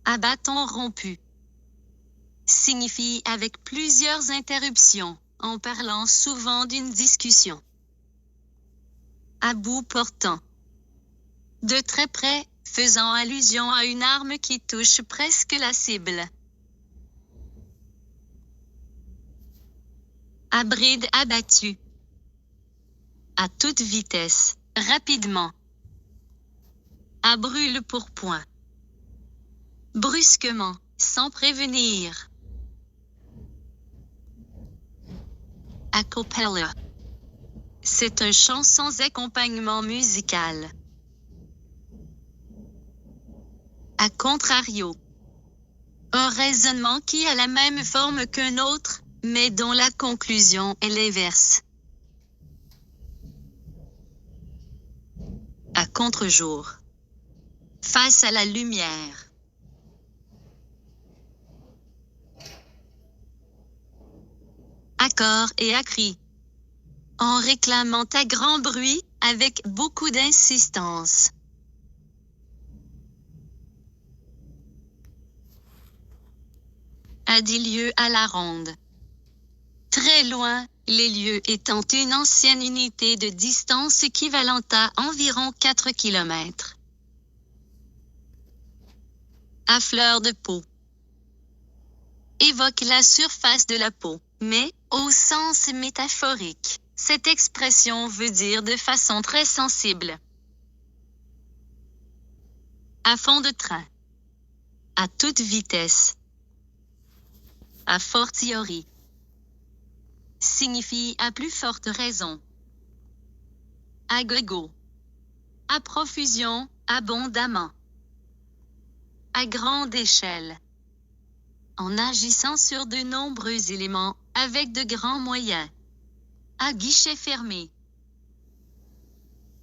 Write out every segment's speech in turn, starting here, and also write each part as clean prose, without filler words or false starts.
À bâton rompu signifie avec plusieurs interruptions, en parlant souvent d'une discussion. À bout portant. De très près, faisant allusion à une arme qui touche presque la cible. À bride abattue. À toute vitesse, rapidement. À brûle-pourpoint. Brusquement, sans prévenir. A cappella. C'est un chant sans accompagnement musical. A contrario. Un raisonnement qui a la même forme qu'un autre, mais dont la conclusion est l'inverse. À contre-jour. Face à la lumière. À corps et à cri. En réclamant à grand bruit, avec beaucoup d'insistance. À 10 lieues à la ronde. Très loin, les lieues étant une ancienne unité de distance équivalente à environ 4 km. À fleur de peau. Évoque la surface de la peau, mais, au sens métaphorique, cette expression veut dire de façon très sensible. À fond de train. À toute vitesse. A fortiori. Signifie à plus forte raison. À gogo. À profusion, abondamment. À grande échelle. En agissant sur de nombreux éléments, avec de grands moyens. À guichet fermé.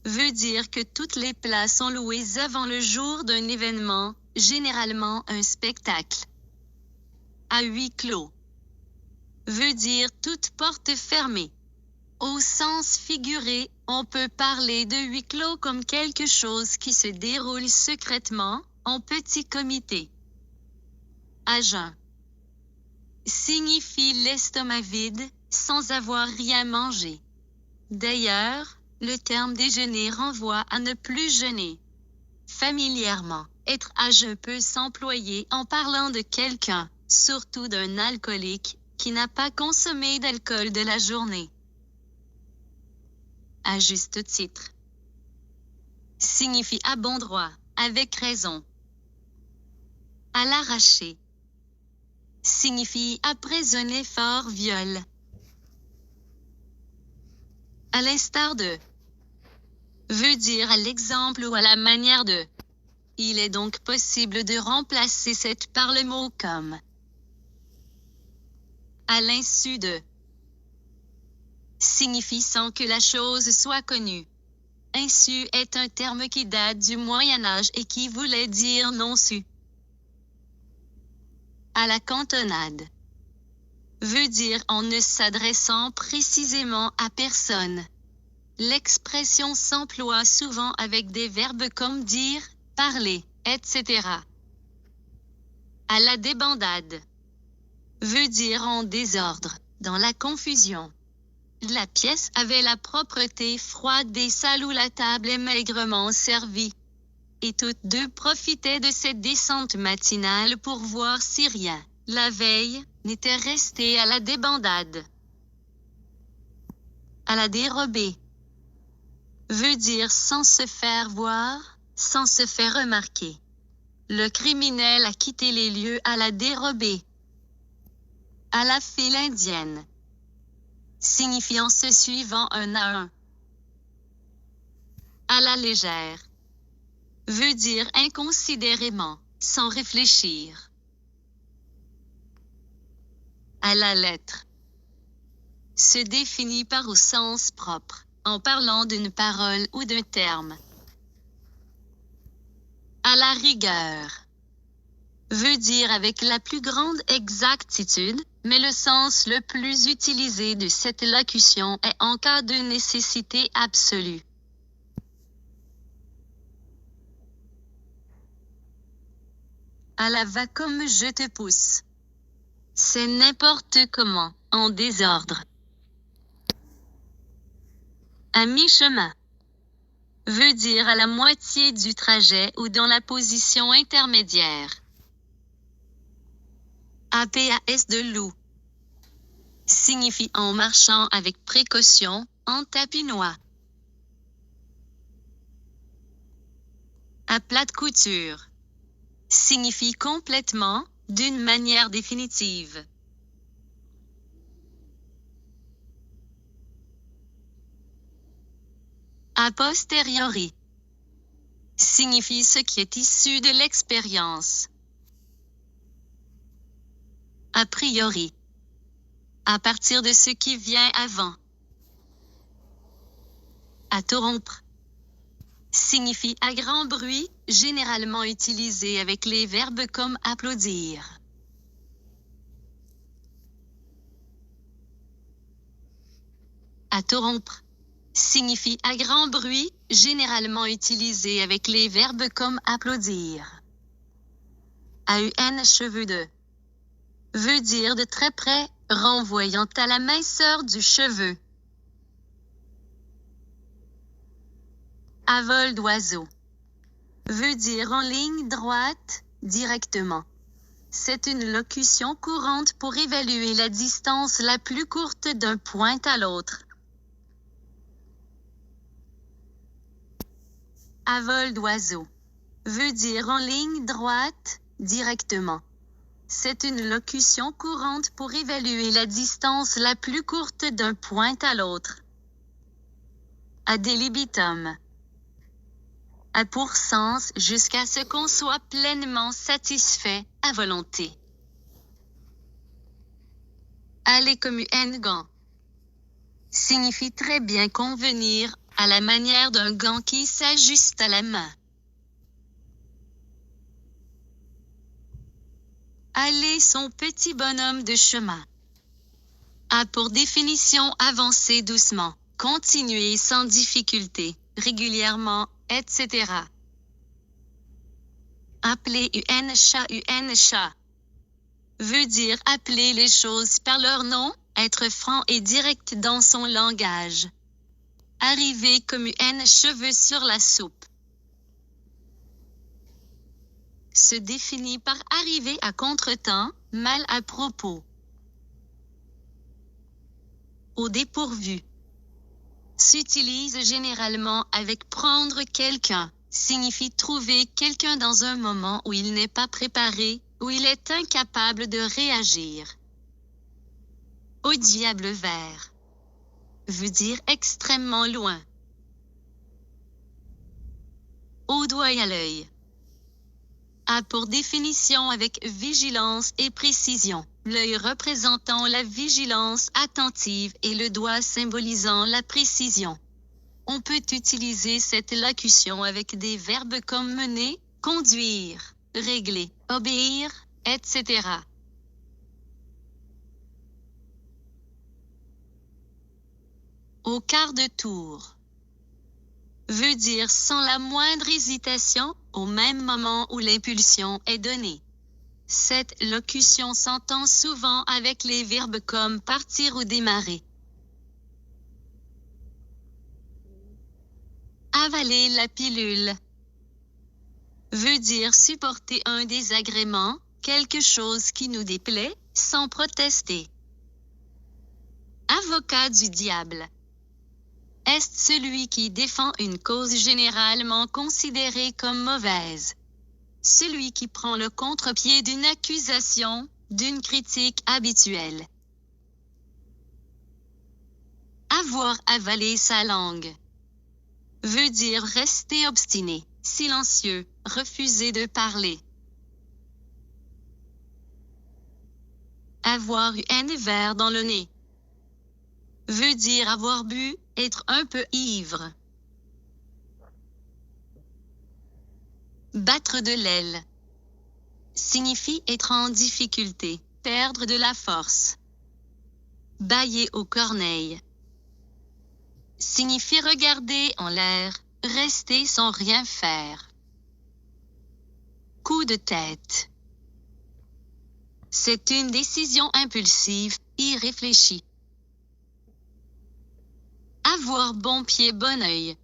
Veut dire que toutes les places sont louées avant le jour d'un événement, généralement un spectacle. À huis clos. Veut dire toute porte fermée. Au sens figuré, on peut parler de huis clos comme quelque chose qui se déroule secrètement, en petit comité. À jeun. Signifie l'estomac vide, sans avoir rien mangé. D'ailleurs, le terme déjeuner renvoie à ne plus jeûner. Familièrement, être à jeun peut s'employer en parlant de quelqu'un, surtout d'un alcoolique, qui n'a pas consommé d'alcool de la journée. À juste titre. Signifie à bon droit, avec raison. À l'arracher. Signifie après un effort viol. À l'instar de. Veut dire à l'exemple ou à la manière de. Il est donc possible de remplacer cette par le mot comme. À l'insu de. Signifie sans que la chose soit connue. Insu est un terme qui date du Moyen Âge et qui voulait dire non su. À la cantonade. Veut dire en ne s'adressant précisément à personne. L'expression s'emploie souvent avec des verbes comme dire, parler, etc. À la débandade. Veut dire en désordre, dans la confusion. La pièce avait la propreté froide des salles où la table est maigrement servie. Et toutes deux profitaient de cette descente matinale pour voir si rien, la veille, n'était resté à la débandade. À la dérobée. Veut dire sans se faire voir, sans se faire remarquer. Le criminel a quitté les lieux à la dérobée. À la file indienne. Signifiant se suivant un à un. À la légère. Veut dire inconsidérément, sans réfléchir. À la lettre. Se définit par au sens propre, en parlant d'une parole ou d'un terme. À la rigueur. Veut dire avec la plus grande exactitude, mais le sens le plus utilisé de cette locution est en cas de nécessité absolue. À la va comme je te pousse. C'est n'importe comment, en désordre. À mi-chemin. Veut dire à la moitié du trajet ou dans la position intermédiaire. APAS de loup. Signifie en marchant avec précaution, en tapinois. À plate couture. Signifie complètement, d'une manière définitive. A posteriori. Signifie ce qui est issu de l'expérience. A priori. À partir de ce qui vient avant. À torrompre. Signifie à grand bruit, généralement utilisé avec les verbes comme applaudir. À torrompre. Signifie à grand bruit, généralement utilisé avec les verbes comme applaudir. AUN cheveux de. Veut dire de très près, renvoyant à la minceur du cheveu. À vol d'oiseau. Veut dire en ligne droite, directement. C'est une locution courante pour évaluer la distance la plus courte d'un point à l'autre. À vol d'oiseau. Veut dire en ligne droite, directement. C'est une locution courante pour évaluer la distance la plus courte d'un point à l'autre. Ad libitum. À pour sens jusqu'à ce qu'on soit pleinement satisfait, à volonté. Aller comme un gant. Signifie très bien convenir, à la manière d'un gant qui s'ajuste à la main. Aller son petit bonhomme de chemin. A pour définition avancer doucement, continuer sans difficulté, régulièrement, etc. Appeler un chat. Veut dire appeler les choses par leur nom, être franc et direct dans son langage. Arriver comme un cheveu sur la soupe. Se définit par arriver à contretemps, mal à propos. Au dépourvu. S'utilise généralement avec prendre quelqu'un, signifie trouver quelqu'un dans un moment où il n'est pas préparé, où il est incapable de réagir. Au diable vert. Veut dire extrêmement loin. Au doigt et à l'œil. A pour définition avec vigilance et précision, l'œil représentant la vigilance attentive et le doigt symbolisant la précision. On peut utiliser cette locution avec des verbes comme mener, conduire, régler, obéir, etc. Au quart de tour. Veut dire sans la moindre hésitation, au même moment où l'impulsion est donnée. Cette locution s'entend souvent avec les verbes comme partir ou démarrer. Avaler la pilule. Veut dire supporter un désagrément, quelque chose qui nous déplaît, sans protester. Avocat du diable. Est celui qui défend une cause généralement considérée comme mauvaise. Celui qui prend le contre-pied d'une accusation, d'une critique habituelle. Avoir avalé sa langue. Veut dire rester obstiné, silencieux, refuser de parler. Avoir eu un verre dans le nez. Veut dire avoir bu, être un peu ivre. Battre de l'aile. Signifie être en difficulté, perdre de la force. Bâiller aux corneilles. Signifie regarder en l'air, rester sans rien faire. Coup de tête. C'est une décision impulsive, irréfléchie. Avoir bon pied, bon œil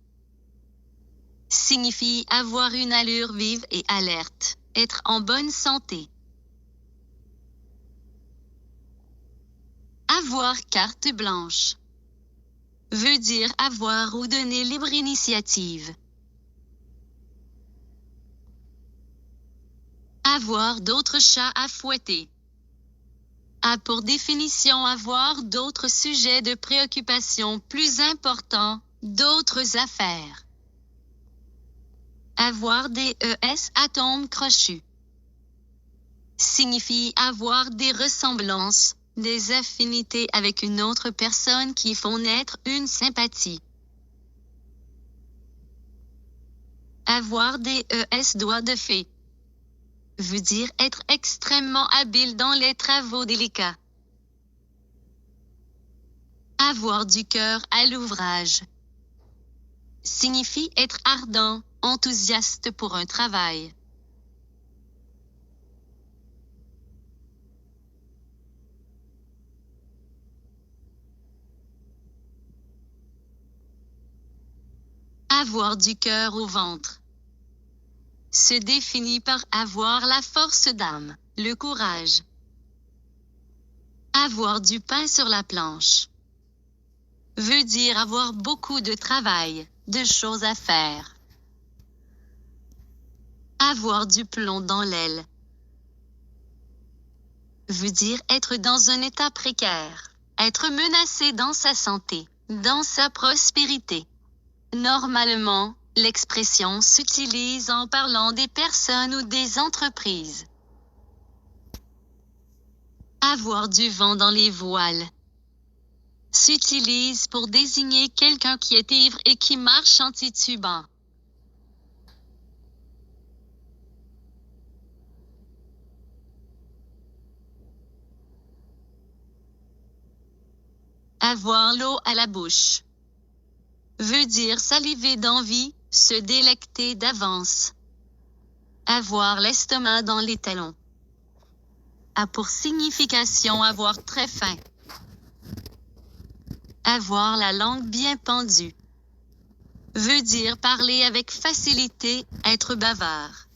signifie avoir une allure vive et alerte, être en bonne santé. Avoir carte blanche veut dire avoir ou donner libre initiative. Avoir d'autres chats à fouetter a pour définition avoir d'autres sujets de préoccupation plus importants, d'autres affaires. Avoir des atomes crochus signifie avoir des ressemblances, des affinités avec une autre personne qui font naître une sympathie. Avoir des doigts de fée veut dire être extrêmement habile dans les travaux délicats. Avoir du cœur à l'ouvrage signifie être ardent, enthousiaste pour un travail. Avoir du cœur au ventre se définit par avoir la force d'âme, le courage. Avoir du pain sur la planche veut dire avoir beaucoup de travail, de choses à faire. Avoir du plomb dans l'aile veut dire être dans un état précaire, être menacé dans sa santé, dans sa prospérité. Normalement, l'expression s'utilise en parlant des personnes ou des entreprises. Avoir du vent dans les voiles s'utilise pour désigner quelqu'un qui est ivre et qui marche en titubant. Avoir l'eau à la bouche veut dire saliver d'envie, se délecter d'avance. Avoir l'estomac dans les talons a pour signification avoir très faim. Avoir la langue bien pendue veut dire parler avec facilité, être bavard.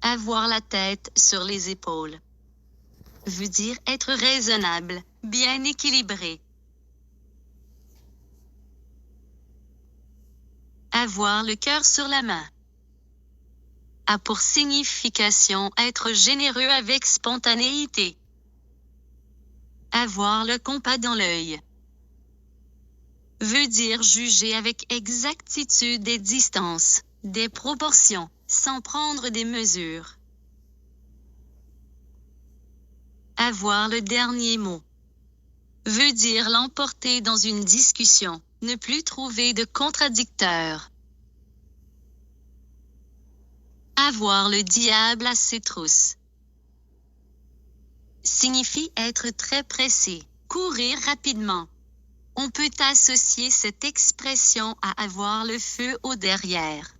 Avoir la tête sur les épaules veut dire être raisonnable, bien équilibré. Avoir le cœur sur la main a pour signification être généreux avec spontanéité. Avoir le compas dans l'œil veut dire juger avec exactitude des distances, des proportions, sans prendre des mesures. Avoir le dernier mot veut dire l'emporter dans une discussion, ne plus trouver de contradicteur. Avoir le diable à ses trousses signifie être très pressé, courir rapidement. On peut associer cette expression à avoir le feu au derrière.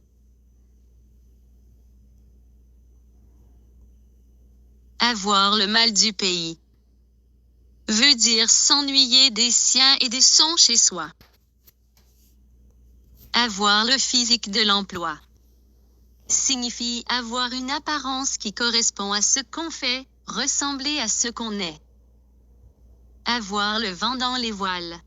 Avoir le mal du pays veut dire s'ennuyer des siens et des sons chez soi. Avoir le physique de l'emploi signifie avoir une apparence qui correspond à ce qu'on fait, ressembler à ce qu'on est. Avoir le vent dans les voiles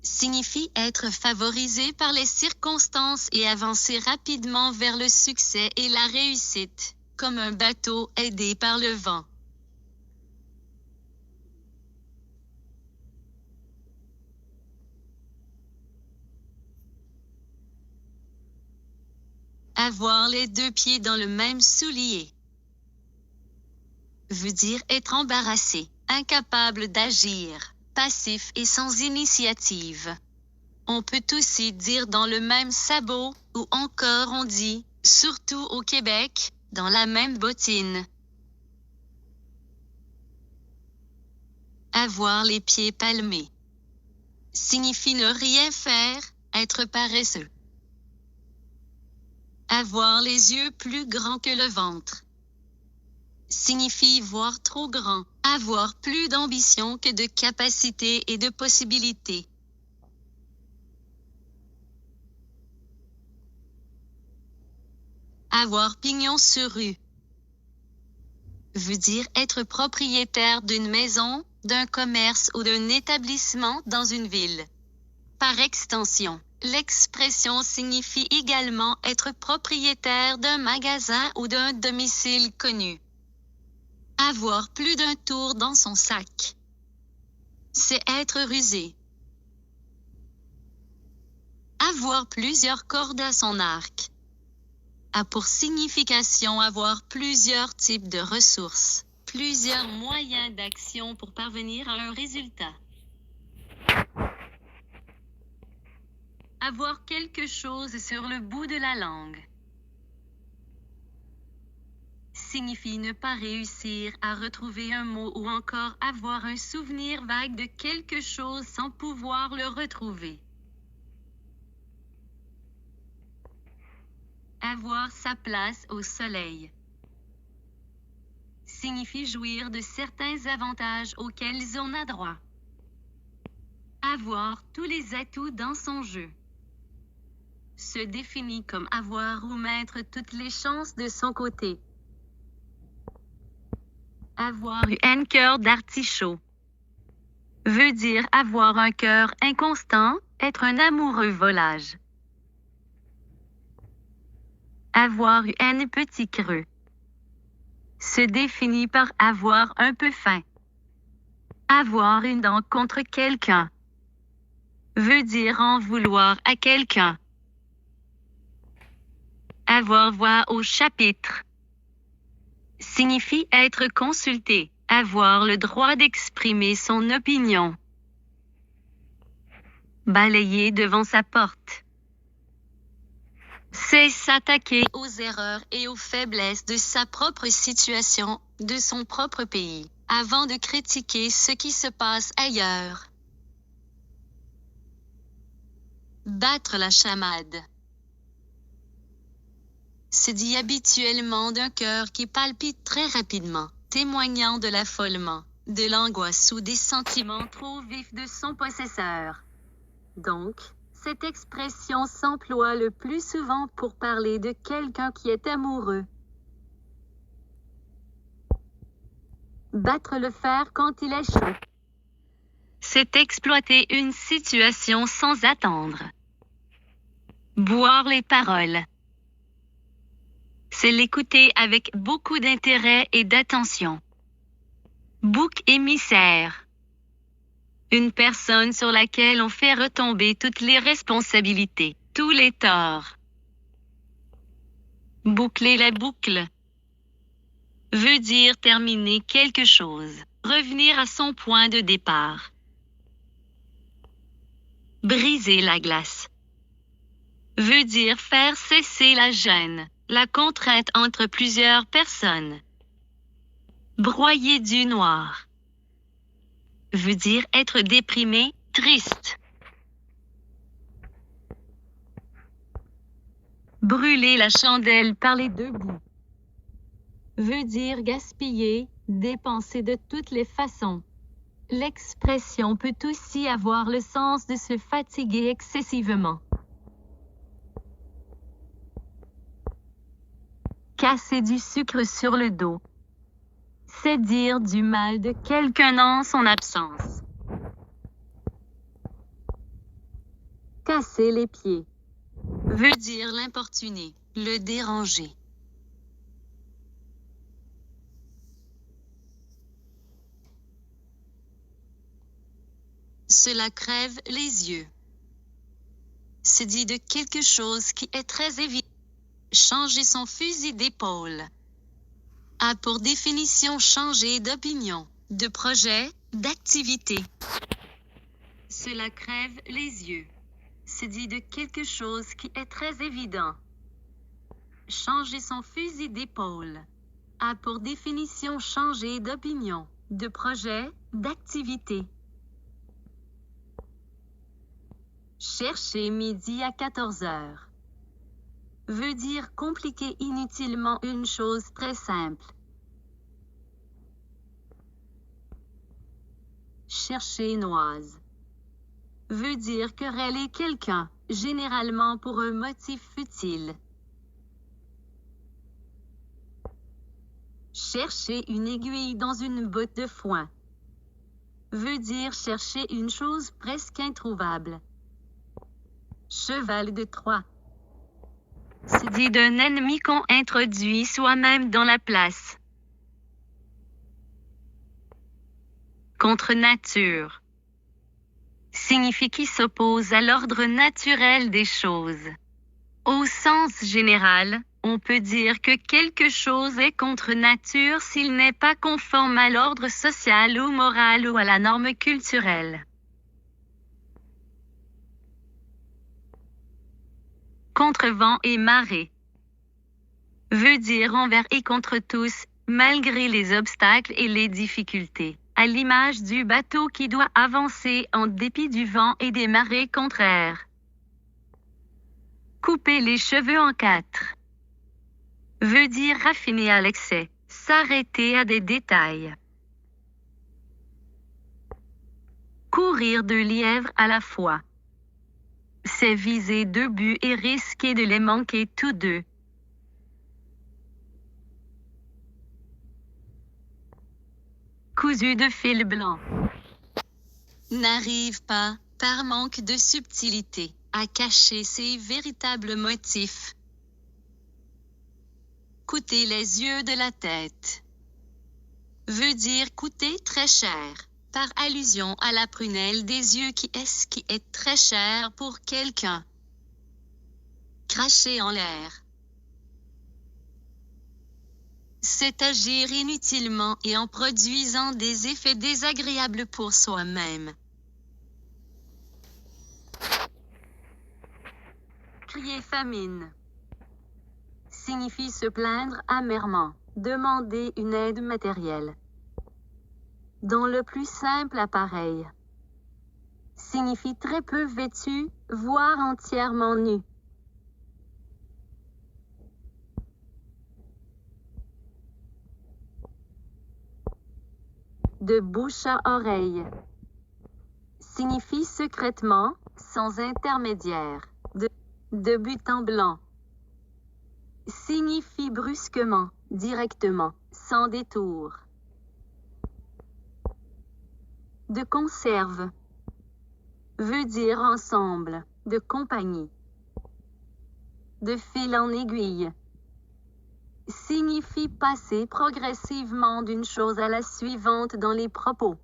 signifie être favorisé par les circonstances et avancer rapidement vers le succès et la réussite, comme un bateau aidé par le vent. Avoir les deux pieds dans le même soulier veut dire être embarrassé, incapable d'agir, passif et sans initiative. On peut aussi dire dans le même sabot, ou encore on dit, surtout au Québec, dans la même bottine. Avoir les pieds palmés signifie ne rien faire, être paresseux. Avoir les yeux plus grands que le ventre signifie voir trop grand, avoir plus d'ambition que de capacité et de possibilités. Avoir pignon sur rue veut dire être propriétaire d'une maison, d'un commerce ou d'un établissement dans une ville. Par extension, l'expression signifie également être propriétaire d'un magasin ou d'un domicile connu. Avoir plus d'un tour dans son sac, c'est être rusé. Avoir plusieurs cordes à son arc a pour signification avoir plusieurs types de ressources, plusieurs moyens d'action pour parvenir à un résultat. Avoir quelque chose sur le bout de la langue signifie ne pas réussir à retrouver un mot ou encore avoir un souvenir vague de quelque chose sans pouvoir le retrouver. Avoir sa place au soleil signifie jouir de certains avantages auxquels on a droit. Avoir tous les atouts dans son jeu se définit comme avoir ou mettre toutes les chances de son côté. Avoir eu un cœur d'artichaut veut dire avoir un cœur inconstant, être un amoureux volage. Avoir eu un petit creux se définit par avoir un peu faim. Avoir une dent contre quelqu'un veut dire en vouloir à quelqu'un. Avoir voix au chapitre signifie être consulté, avoir le droit d'exprimer son opinion. Balayer devant sa porte, c'est s'attaquer aux erreurs et aux faiblesses de sa propre situation, de son propre pays, avant de critiquer ce qui se passe ailleurs. Battre la chamade se dit habituellement d'un cœur qui palpite très rapidement, témoignant de l'affolement, de l'angoisse ou des sentiments trop vifs de son possesseur. Donc, cette expression s'emploie le plus souvent pour parler de quelqu'un qui est amoureux. Battre le fer quand il est chaud, c'est exploiter une situation sans attendre. Boire les paroles, c'est l'écouter avec beaucoup d'intérêt et d'attention. Bouc émissaire, une personne sur laquelle on fait retomber toutes les responsabilités, tous les torts. Boucler la boucle veut dire terminer quelque chose, revenir à son point de départ. Briser la glace veut dire faire cesser la gêne, la contrainte entre plusieurs personnes. Broyer du noir veut dire être déprimé, triste. Brûler la chandelle par les deux bouts veut dire gaspiller, dépenser de toutes les façons. L'expression peut aussi avoir le sens de se fatiguer excessivement. Casser du sucre sur le dos, c'est dire du mal de quelqu'un en son absence. Casser les pieds veut dire l'importuner, le déranger. Cela crève les yeux se dit de quelque chose qui est très évident. Changer son fusil d'épaule a pour définition changer d'opinion, de projet, d'activité. Cela crève les yeux se dit de quelque chose qui est très évident. Changer son fusil d'épaule a pour définition changer d'opinion, de projet, d'activité. Chercher midi à 14 heures veut dire compliquer inutilement une chose très simple. Chercher noise veut dire quereller quelqu'un, généralement pour un motif futile. Chercher une aiguille dans une botte de foin veut dire chercher une chose presque introuvable. Cheval de Troie se dit d'un ennemi qu'on introduit soi-même dans la place. Contre nature signifie qui s'oppose à l'ordre naturel des choses. Au sens général, on peut dire que quelque chose est contre nature s'il n'est pas conforme à l'ordre social ou moral ou à la norme culturelle. Contre vent et marée veut dire envers et contre tous, malgré les obstacles et les difficultés, à l'image du bateau qui doit avancer en dépit du vent et des marées contraires. Couper les cheveux en quatre veut dire raffiner à l'excès, s'arrêter à des détails. Courir 2 lièvres à la fois, c'est viser 2 buts et risquer de les manquer tous 2. Cousu de fil blanc n'arrive pas, par manque de subtilité, à cacher ses véritables motifs. Coûter les yeux de la tête veut dire coûter très cher, par allusion à la prunelle des yeux qui est très cher pour quelqu'un. Cracher en l'air, c'est agir inutilement et en produisant des effets désagréables pour soi-même. Crier famine signifie se plaindre amèrement, demander une aide matérielle. Dans le plus simple appareil, signifie très peu vêtu, voire entièrement nu. De bouche à oreille signifie secrètement, sans intermédiaire. De but en blanc signifie brusquement, directement, sans détour. De conserve veut dire ensemble, de compagnie. De fil en aiguille signifie passer progressivement d'une chose à la suivante dans les propos.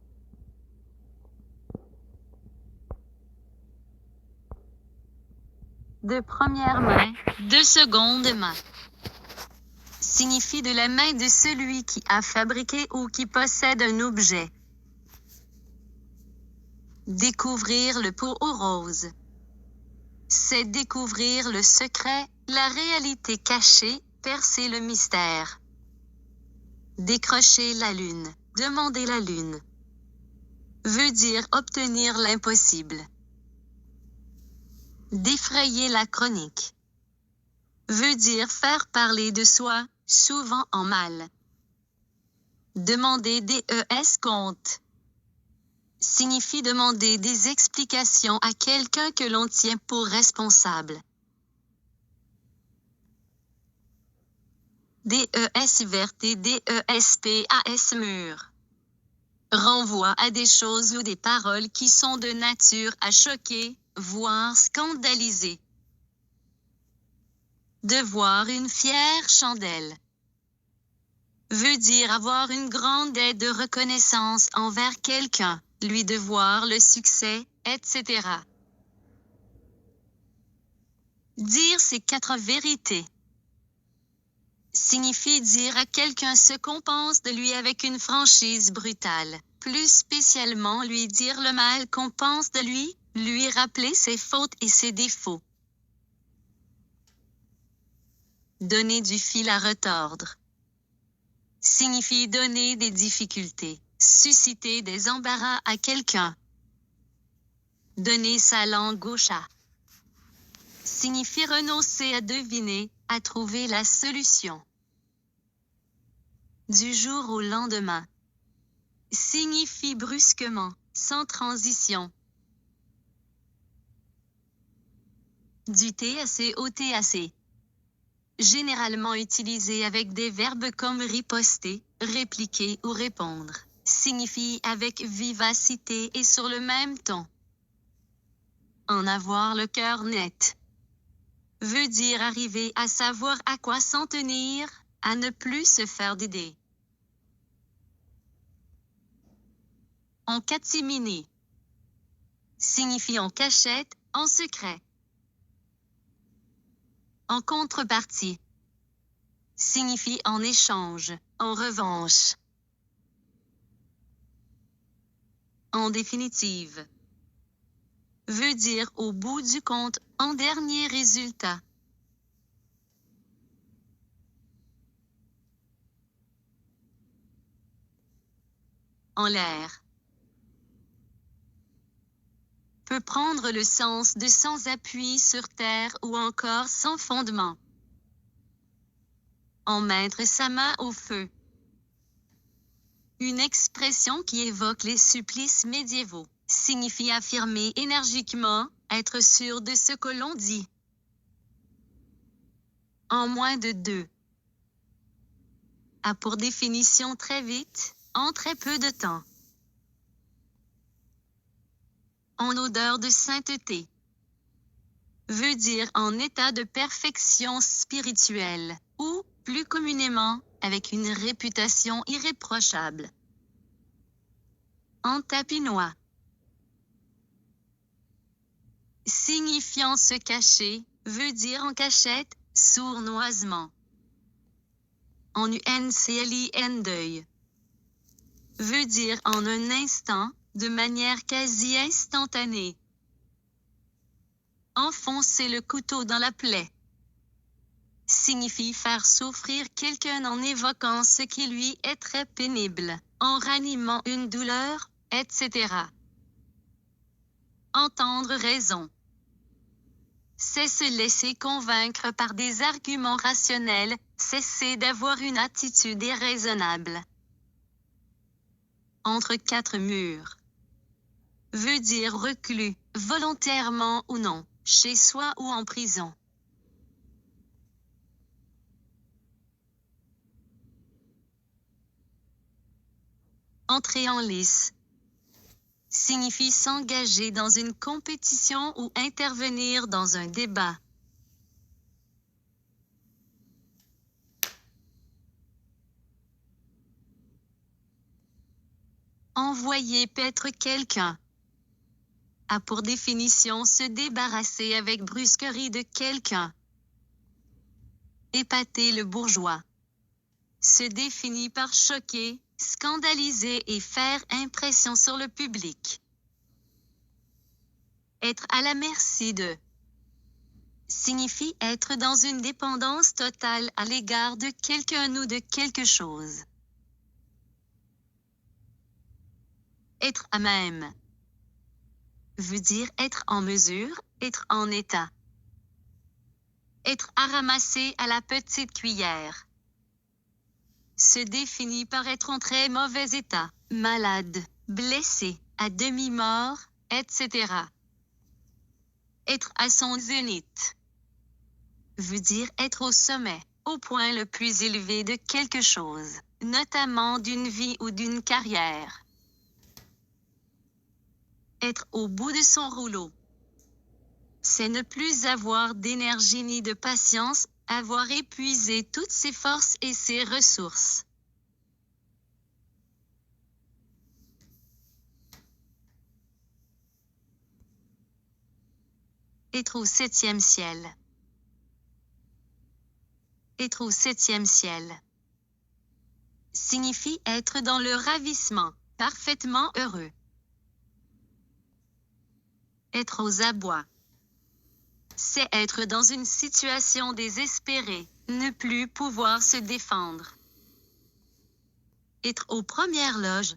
De première main, de seconde main signifie de la main de celui qui a fabriqué ou qui possède un objet. Découvrir le pot aux roses, c'est découvrir le secret, la réalité cachée, percer le mystère. Décrocher la lune, demander la lune, veut dire obtenir l'impossible. Défrayer la chronique veut dire faire parler de soi, souvent en mal. Demander des comptes signifie demander des explications à quelqu'un que l'on tient pour responsable. DES verte et DESPAS mûr renvoie à des choses ou des paroles qui sont de nature à choquer, voire scandaliser. De voir une fière chandelle veut dire avoir une grande aide de reconnaissance envers quelqu'un, lui devoir le succès, etc. Dire ces 4 vérités signifie dire à quelqu'un ce qu'on pense de lui avec une franchise brutale, plus spécialement lui dire le mal qu'on pense de lui rappeler ses fautes et ses défauts. Donner du fil à retordre signifie donner des difficultés, susciter des embarras à quelqu'un. Donner sa langue au chat signifie renoncer à deviner, à trouver la solution. Du jour au lendemain. Signifie brusquement, sans transition. Du TAC au TAC. Généralement utilisé avec des verbes comme riposter, répliquer ou répondre. Signifie avec vivacité et sur le même ton. En avoir le cœur net. Veut dire arriver à savoir à quoi s'en tenir, à ne plus se faire d'idées. En catimini. Signifie en cachette, en secret. En contrepartie. Signifie en échange, en revanche. En définitive. Veut dire au bout du compte, en dernier résultat. En l'air. Peut prendre le sens de sans appui sur terre ou encore sans fondement. En mettre sa main au feu. Une expression qui évoque les supplices médiévaux. Signifie affirmer énergiquement, être sûr de ce que l'on dit. En moins de 2. A pour définition très vite, en très peu de temps. En odeur de sainteté. Veut dire en état de perfection spirituelle, ou, plus communément, avec une réputation irréprochable. En tapinois. Signifiant se cacher, veut dire en cachette, sournoisement. En UNCLIN deuil. Veut dire en un instant, de manière quasi instantanée. Enfoncer le couteau dans la plaie. Signifie faire souffrir quelqu'un en évoquant ce qui lui est très pénible, en ranimant une douleur, etc. Entendre raison. C'est se laisser convaincre par des arguments rationnels, cesser d'avoir une attitude irraisonnable. Entre quatre murs. Veut dire reclus, volontairement ou non, chez soi ou en prison. Entrer en lice. Signifie s'engager dans une compétition ou intervenir dans un débat. Envoyer paître quelqu'un. A pour définition se débarrasser avec brusquerie de quelqu'un. Épater le bourgeois. Se définit par choquer, scandaliser et faire impression sur le public. Être à la merci de. Signifie être dans une dépendance totale à l'égard de quelqu'un ou de quelque chose. Être à même. Veut dire être en mesure, être en état. Être à ramasser à la petite cuillère. Se définit par être en très mauvais état, malade, blessé, à demi-mort, etc. Être à son zénith. Veut dire être au sommet, au point le plus élevé de quelque chose, notamment d'une vie ou d'une carrière. Être au bout de son rouleau. C'est ne plus avoir d'énergie ni de patience, avoir épuisé toutes ses forces et ses ressources. Être au 7e ciel. Être au 7e ciel. Signifie être dans le ravissement, parfaitement heureux. Être aux abois. C'est être dans une situation désespérée, ne plus pouvoir se défendre. Être aux premières loges.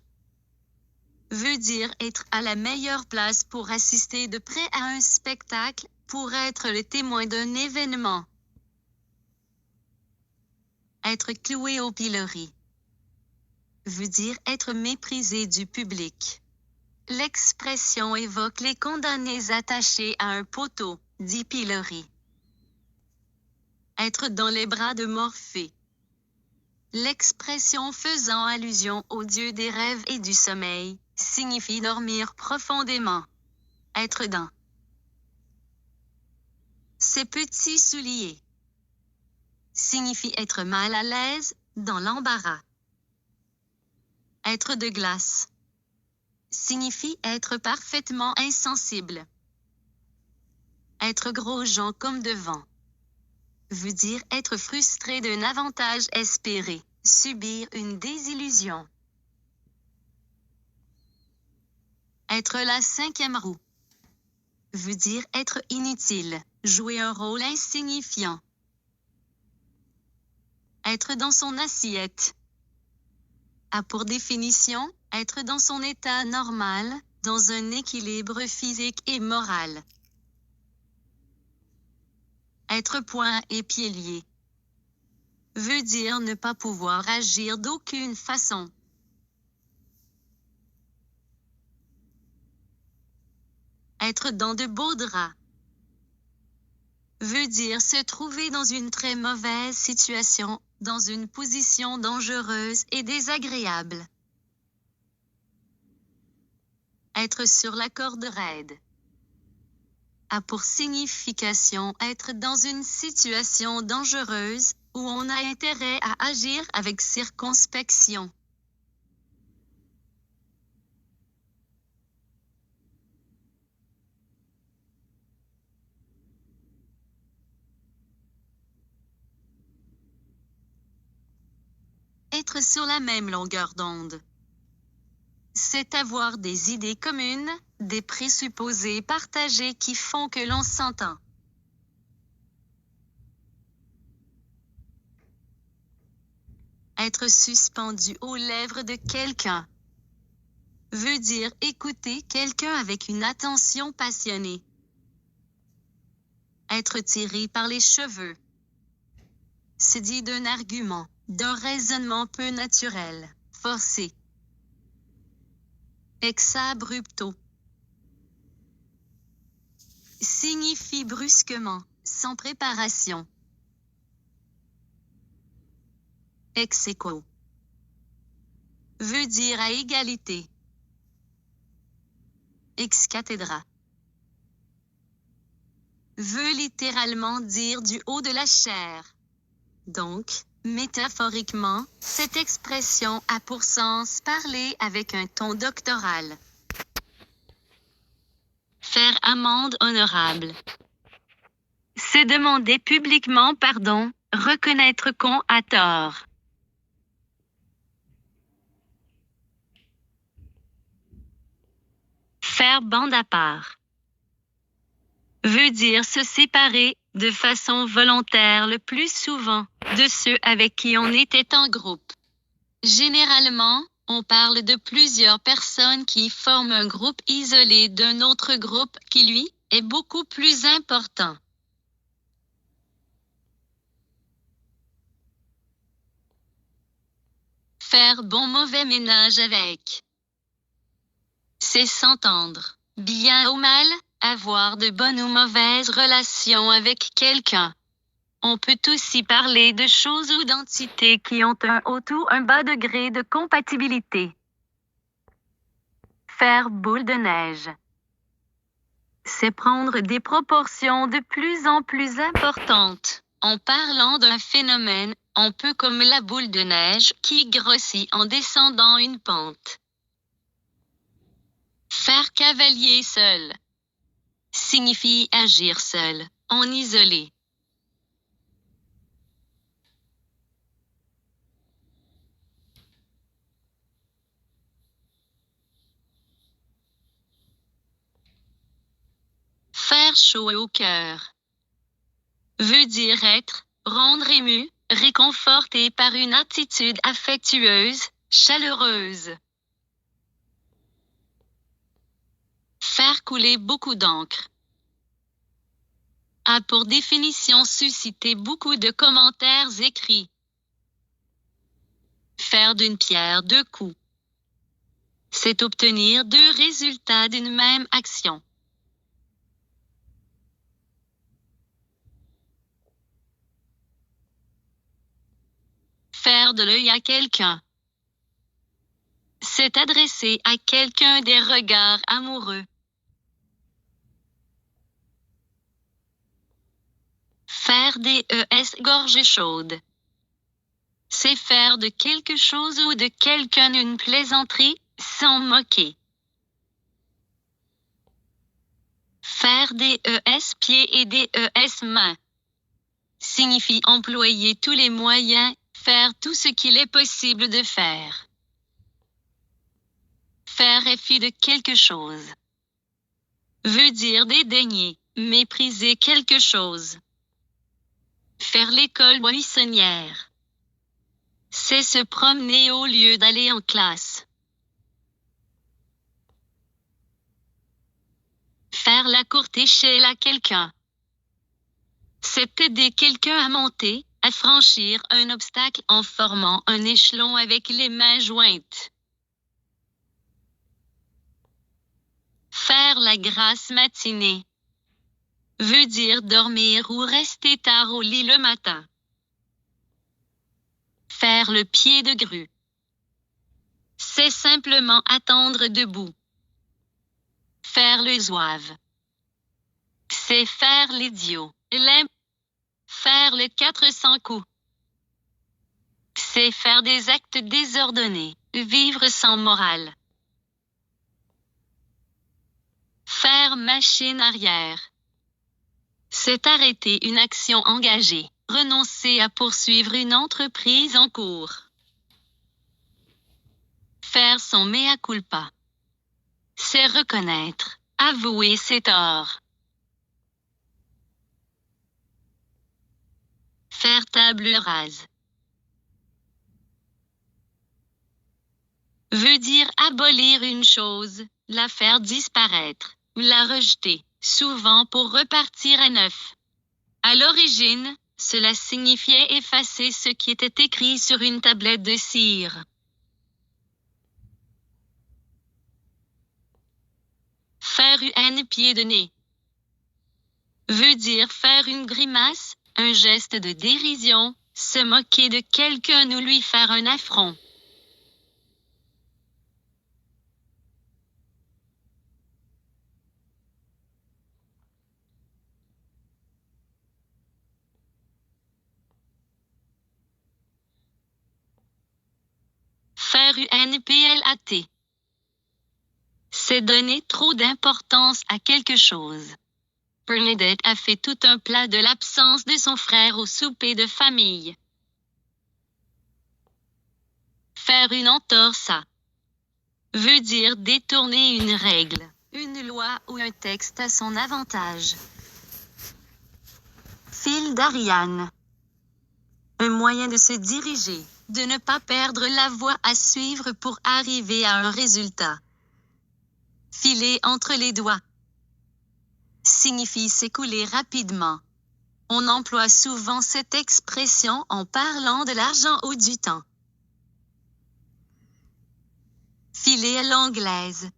veut dire être à la meilleure place pour assister de près à un spectacle, pour être le témoin d'un événement. Être cloué au pilori veut dire être méprisé du public. L'expression évoque les condamnés attachés à un poteau, dit pilori. Être dans les bras de Morphée. L'expression faisant allusion au dieu des rêves et du sommeil, signifie dormir profondément. Être dans ses petits souliers signifie être mal à l'aise, dans l'embarras. Être de glace signifie être parfaitement insensible. Être gros gens comme devant veut dire être frustré d'un avantage espéré, subir une désillusion. Être la cinquième roue veut dire être inutile, jouer un rôle insignifiant. Être dans son assiette a pour définition être dans son état normal, dans un équilibre physique et moral. Être poings et pieds liés veut dire ne pas pouvoir agir d'aucune façon. Être dans de beaux draps veut dire se trouver dans une très mauvaise situation, dans une position dangereuse et désagréable. Être sur la corde raide a pour signification être dans une situation dangereuse, où on a intérêt à agir avec circonspection. Être sur la même longueur d'onde. C'est avoir des idées communes, des présupposés partagés qui font que l'on s'entend. Être suspendu aux lèvres de quelqu'un veut dire écouter quelqu'un avec une attention passionnée. Être tiré par les cheveux c'est dit d'un argument, d'un raisonnement peu naturel, forcé. Ex abrupto signifie brusquement, sans préparation. Ex aequo veut dire à égalité. Ex cathedra veut littéralement dire du haut de la chair. Donc, métaphoriquement, cette expression a pour sens parler avec un ton doctoral. Faire amende honorable c'est demander publiquement pardon, reconnaître qu'on a tort. Faire bande à part veut dire se séparer, de façon volontaire le plus souvent, de ceux avec qui on était en groupe. Généralement, on parle de plusieurs personnes qui forment un groupe isolé d'un autre groupe qui, lui, est beaucoup plus important. Faire bon mauvais ménage avec c'est s'entendre, bien ou mal, avoir de bonnes ou mauvaises relations avec quelqu'un. On peut aussi parler de choses ou d'entités qui ont un haut ou un bas degré de compatibilité. Faire boule de neige c'est prendre des proportions de plus en plus importantes. En parlant d'un phénomène, un peu comme la boule de neige qui grossit en descendant une pente. Faire cavalier seul signifie agir seul, en isolé. Faire chaud au cœur veut dire être, rendre ému, réconforté par une attitude affectueuse, chaleureuse. Faire couler beaucoup d'encre. A pour définition susciter beaucoup de commentaires écrits. Faire d'une pierre deux coups. C'est obtenir deux résultats d'une même action. Faire de l'œil à quelqu'un. C'est adresser à quelqu'un des regards amoureux. Faire des gorge chaude. C'est faire de quelque chose ou de quelqu'un une plaisanterie, sans moquer. Faire des pieds et des mains. Signifie employer tous les moyens, faire tout ce qu'il est possible de faire. Faire fi de quelque chose. Veut dire dédaigner, mépriser quelque chose. Faire l'école buissonnière. C'est se promener au lieu d'aller en classe. Faire la courte échelle à quelqu'un. C'est aider quelqu'un à monter, à franchir un obstacle en formant un échelon avec les mains jointes. Faire la grasse matinée. Veut dire dormir ou rester tard au lit le matin. Faire le pied de grue. C'est simplement attendre debout. Faire le zouave. C'est faire l'idiot. Faire le 400 coups. C'est faire des actes désordonnés, vivre sans morale. Faire machine arrière. C'est arrêter une action engagée, renoncer à poursuivre une entreprise en cours. Faire son mea culpa. C'est reconnaître, avouer ses torts. Faire table rase. Veut dire abolir une chose, la faire disparaître, ou la rejeter, souvent pour repartir à neuf. À l'origine, cela signifiait effacer ce qui était écrit sur une tablette de cire. Faire un pied de nez. Veut dire faire une grimace, un geste de dérision, se moquer de quelqu'un ou lui faire un affront. Faire un plat. C'est donner trop d'importance à quelque chose. Bernadette a fait tout un plat de l'absence de son frère au souper de famille. Faire une entorse à. Veut dire détourner une règle, une loi ou un texte à son avantage. Fil d'Ariane. Un moyen de se diriger, de ne pas perdre la voie à suivre pour arriver à un résultat. Filer entre les doigts. Signifie s'écouler rapidement. On emploie souvent cette expression en parlant de l'argent ou du temps. Filer à l'anglaise.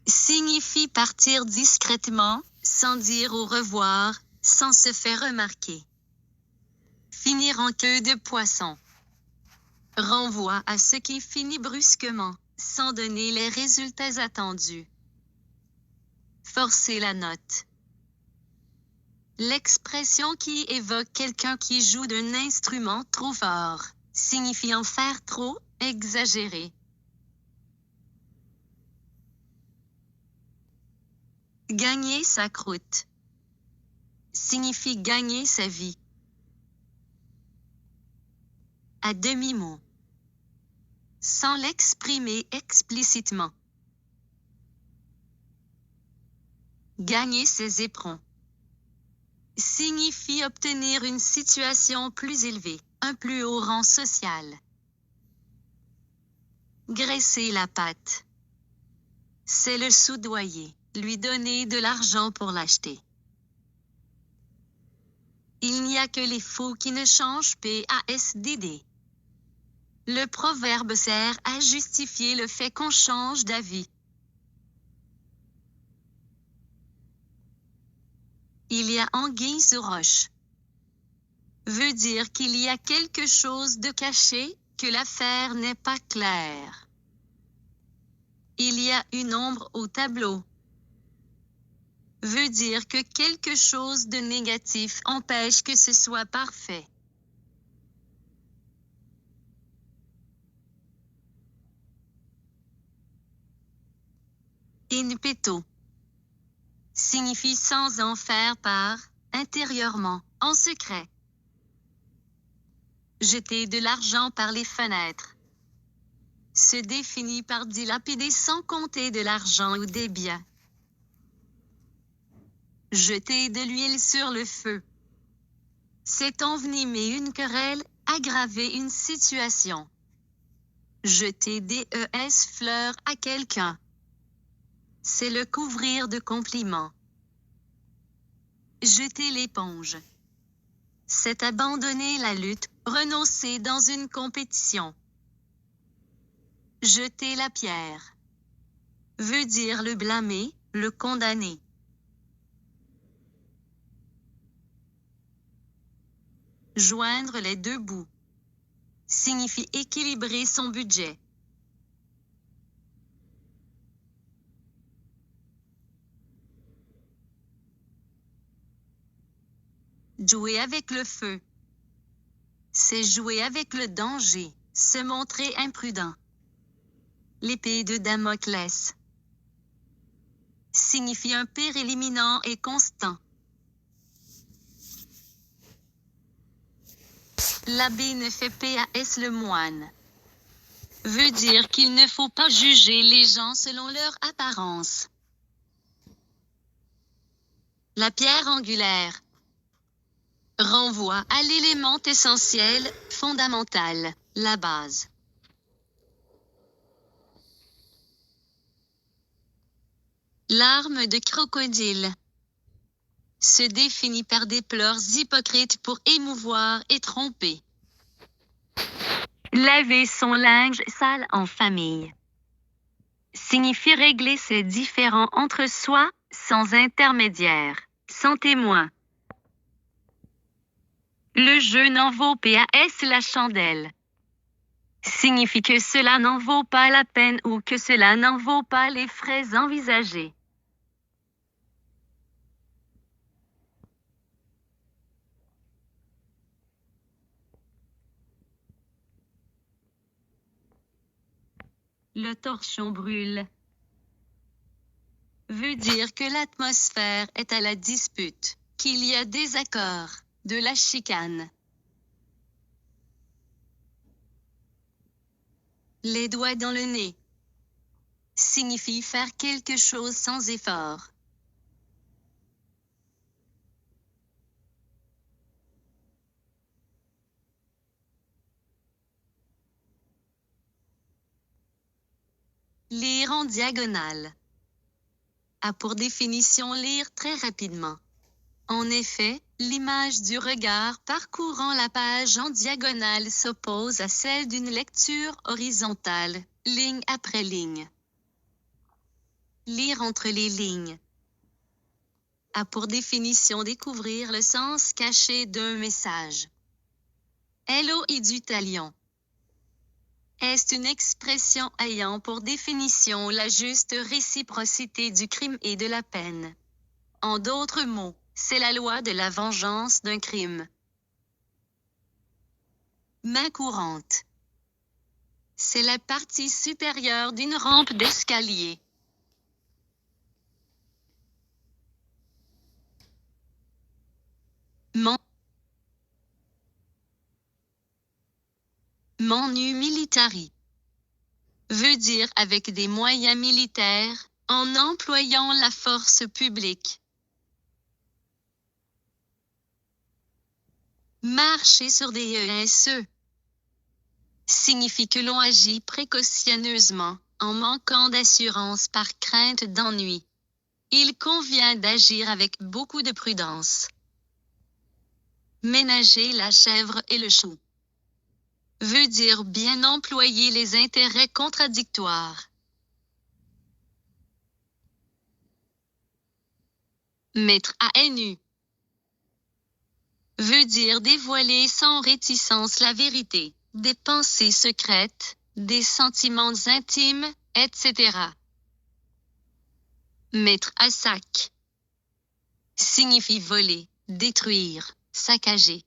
Signifie partir discrètement, sans dire au revoir, sans se faire remarquer. Finir en queue de poisson. Renvoie à ce qui finit brusquement, sans donner les résultats attendus. Forcer la note. L'expression qui évoque quelqu'un qui joue d'un instrument trop fort, signifiant faire trop, exagérer. Gagner sa croûte. Signifie gagner sa vie. À demi-mot. Sans l'exprimer explicitement. Gagner ses éperons. Signifie obtenir une situation plus élevée, un plus haut rang social. Graisser la pâte. c'est le soudoyer, lui donner de l'argent pour l'acheter. Il n'y a que les fous qui ne changent pas. Le proverbe sert à justifier le fait qu'on change d'avis. Il y a anguille sous roche. Veut dire qu'il y a quelque chose de caché, que l'affaire n'est pas claire. Il y a une ombre au tableau. Veut dire que quelque chose de négatif empêche que ce soit parfait. In petto signifie sans en faire part, intérieurement, en secret. Jeter de l'argent par les fenêtres se définit par dilapider sans compter de l'argent ou des biens. Jeter de l'huile sur le feu, c'est envenimer une querelle, aggraver une situation. Jeter des fleurs à quelqu'un, c'est le couvrir de compliments. Jeter l'éponge, c'est abandonner la lutte, renoncer dans une compétition. Jeter la pierre veut dire le blâmer, le condamner. Joindre les deux bouts signifie équilibrer son budget. Jouer avec le feu, c'est jouer avec le danger, se montrer imprudent. L'épée de Damoclès signifie un péril imminent et constant. L'abbé ne fait pas le moine veut dire qu'il ne faut pas juger les gens selon leur apparence. La pierre angulaire renvoie à l'élément essentiel, fondamental, la base. Larmes de crocodile se définit par des pleurs hypocrites pour émouvoir et tromper. Laver son linge sale en famille signifie régler ses différends entre soi, sans intermédiaire, sans témoin. Le jeu n'en vaut pas la chandelle signifie que cela n'en vaut pas la peine ou que cela n'en vaut pas les frais envisagés. Le torchon brûle veut dire que l'atmosphère est à la dispute, qu'il y a désaccord, de la chicane. Les doigts dans le nez signifie faire quelque chose sans effort. Lire en diagonale a pour définition lire très rapidement. En effet, l'image du regard parcourant la page en diagonale s'oppose à celle d'une lecture horizontale, ligne après ligne. Lire entre les lignes a pour définition découvrir le sens caché d'un message. Hello du talion est une expression ayant pour définition la juste réciprocité du crime et de la peine. En d'autres mots, c'est la loi de la vengeance d'un crime. Main courante, c'est la partie supérieure d'une rampe d'escalier. Manu militari veut dire avec des moyens militaires, en employant la force publique. Marcher sur des ESE signifie que l'on agit précautionneusement, en manquant d'assurance par crainte d'ennui. Il convient d'agir avec beaucoup de prudence. Ménager la chèvre et le chou veut dire bien employer les intérêts contradictoires. Mettre à nu veut dire dévoiler sans réticence la vérité, des pensées secrètes, des sentiments intimes, etc. Mettre à sac signifie voler, détruire, saccager.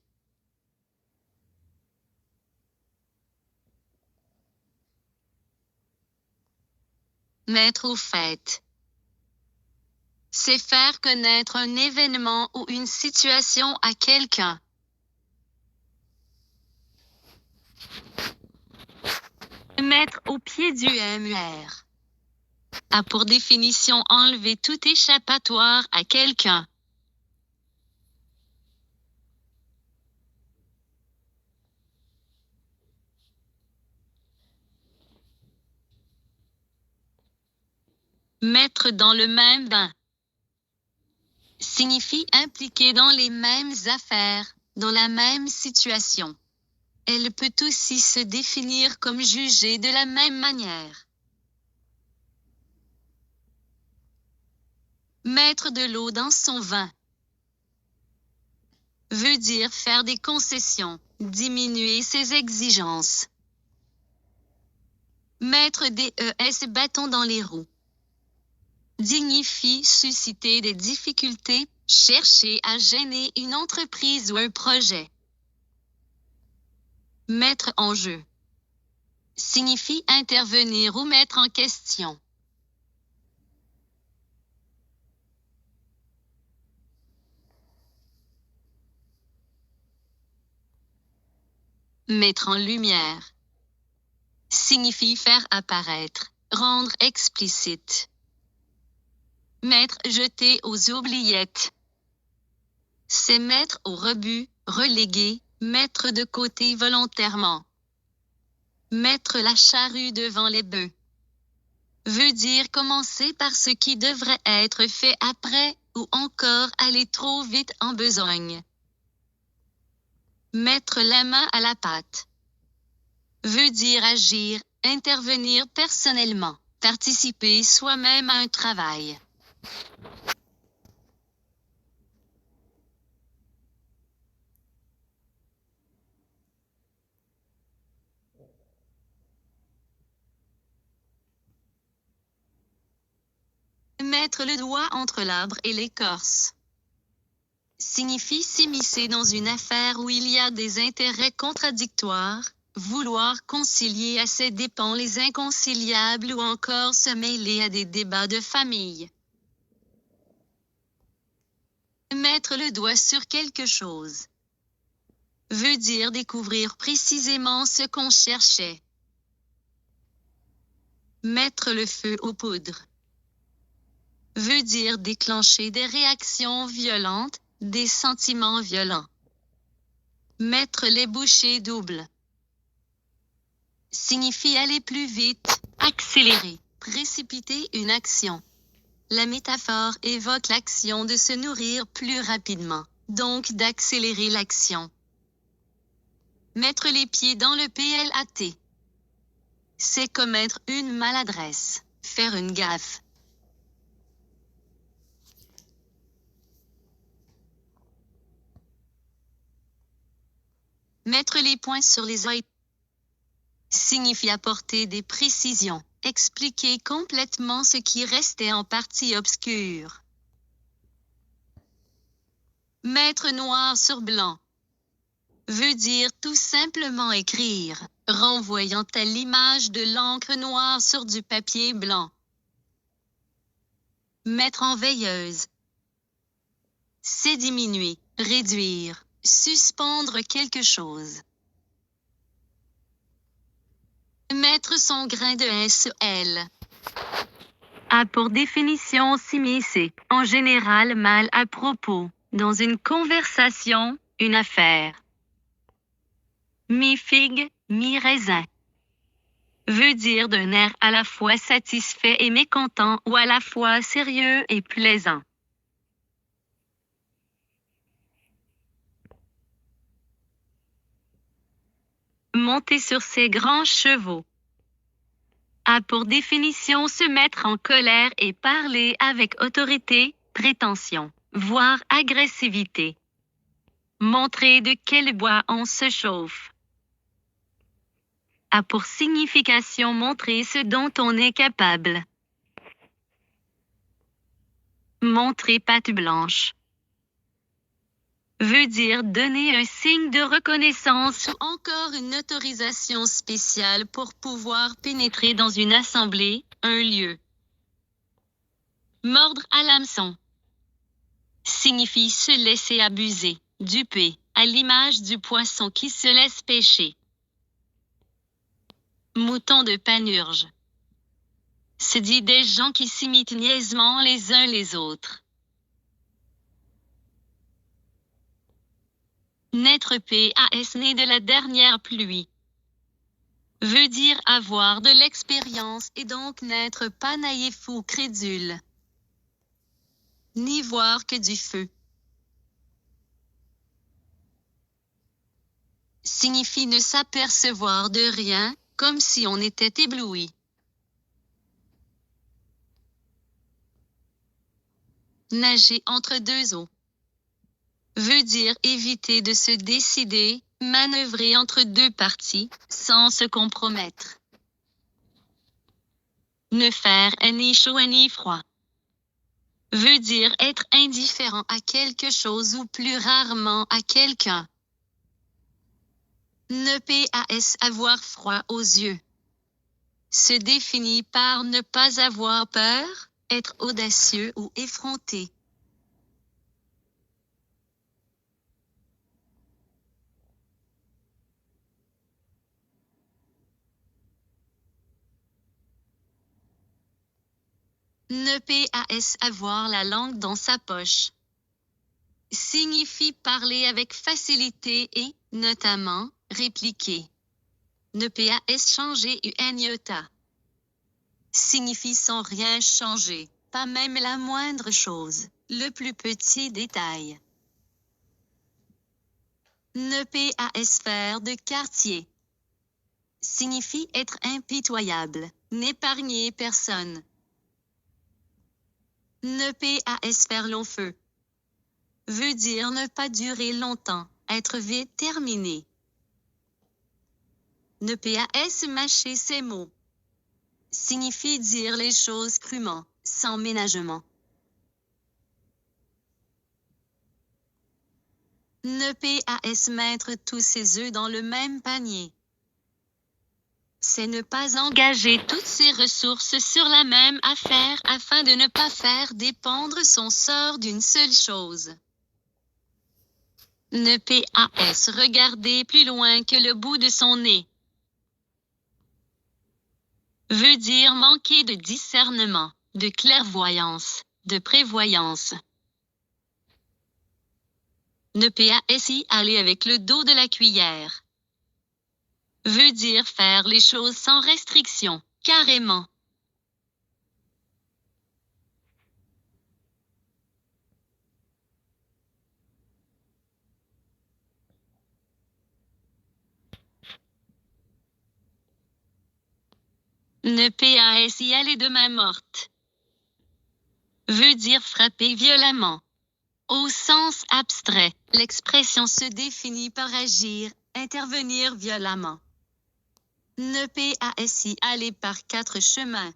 Mettre au fait, c'est faire connaître un événement ou une situation à quelqu'un. Mettre au pied du mur a pour définition enlever tout échappatoire à quelqu'un. Mettre dans le même bain signifie impliquer dans les mêmes affaires, dans la même situation. Elle peut aussi se définir comme juger de la même manière. Mettre de l'eau dans son vin veut dire faire des concessions, diminuer ses exigences. Mettre des bâtons dans les roues signifie susciter des difficultés, chercher à gêner une entreprise ou un projet. Mettre en jeu signifie intervenir ou mettre en question. Mettre en lumière signifie faire apparaître, rendre explicite. Mettre jeté aux oubliettes, c'est mettre au rebut, reléguer, mettre de côté volontairement. Mettre la charrue devant les bœufs veut dire commencer par ce qui devrait être fait après, ou encore aller trop vite en besogne. Mettre la main à la pâte veut dire agir, intervenir personnellement, participer soi-même à un travail. Mettre le doigt entre l'arbre et l'écorce signifie s'immiscer dans une affaire où il y a des intérêts contradictoires, vouloir concilier à ses dépens les inconciliables ou encore se mêler à des débats de famille. Mettre le doigt sur quelque chose veut dire découvrir précisément ce qu'on cherchait. Mettre le feu aux poudres veut dire déclencher des réactions violentes, des sentiments violents. Mettre les bouchées doubles signifie aller plus vite, accélérer, précipiter une action. La métaphore évoque l'action de se nourrir plus rapidement, donc d'accélérer l'action. Mettre les pieds dans le plat, c'est commettre une maladresse, faire une gaffe. Mettre les points sur les i signifie apporter des précisions, expliquer complètement ce qui restait en partie obscur. Mettre noir sur blanc veut dire tout simplement écrire, renvoyant à l'image de l'encre noire sur du papier blanc. Mettre en veilleuse, c'est diminuer, réduire, suspendre quelque chose. Mettre son grain de sel a pour définition s'immiscer, en général mal à propos, dans une conversation, une affaire. Mi-figue, mi-raisin. veut dire d'un air à la fois satisfait et mécontent ou à la fois sérieux et plaisant. Monter sur ses grands chevaux. A pour définition se mettre en colère et parler avec autorité, prétention, voire agressivité. Montrer de quel bois on se chauffe. A pour signification montrer ce dont on est capable. Montrer patte blanche. Veut dire donner un signe de reconnaissance ou encore une autorisation spéciale pour pouvoir pénétrer dans une assemblée, un lieu. Mordre à l'hameçon. Signifie se laisser abuser, duper, à l'image du poisson qui se laisse pêcher. Mouton de Panurge. Se dit des gens qui s'imitent niaisement les uns les autres. Naître PAS né de la dernière pluie. Veut dire avoir de l'expérience et donc n'être pas naïf ou crédule. N'y voir que du feu. Signifie ne s'apercevoir de rien, comme si on était ébloui. Nager entre deux eaux. Veut dire éviter de se décider, manœuvrer entre deux parties, sans se compromettre. Ne faire ni chaud ni froid. Veut dire être indifférent à quelque chose ou plus rarement à quelqu'un. Ne PAS avoir froid aux yeux. Se définit par ne pas avoir peur, être audacieux ou effronté. Ne PAS avoir la langue dans sa poche. Signifie parler avec facilité et, notamment, répliquer. Ne PAS changer un iota. Signifie sans rien changer, pas même la moindre chose, le plus petit détail. Ne PAS faire de quartier. Signifie être impitoyable, n'épargner personne. Ne PAS faire long feu. Veut dire ne pas durer longtemps, être vite terminé. Ne PAS mâcher ses mots. Signifie dire les choses crûment, sans ménagement. Ne PAS mettre tous ses œufs dans le même panier. C'est ne pas engager toutes ses ressources sur la même affaire afin de ne pas faire dépendre son sort d'une seule chose. Ne PAS regarder plus loin que le bout de son nez. Veut dire manquer de discernement, de clairvoyance, de prévoyance. Ne PAS y aller avec le dos de la cuillère. Veut dire faire les choses sans restriction, carrément. Ne PAS y aller de main morte. Veut dire frapper violemment. Au sens abstrait, l'expression se définit par agir, intervenir violemment. Ne PAS y aller par quatre chemins.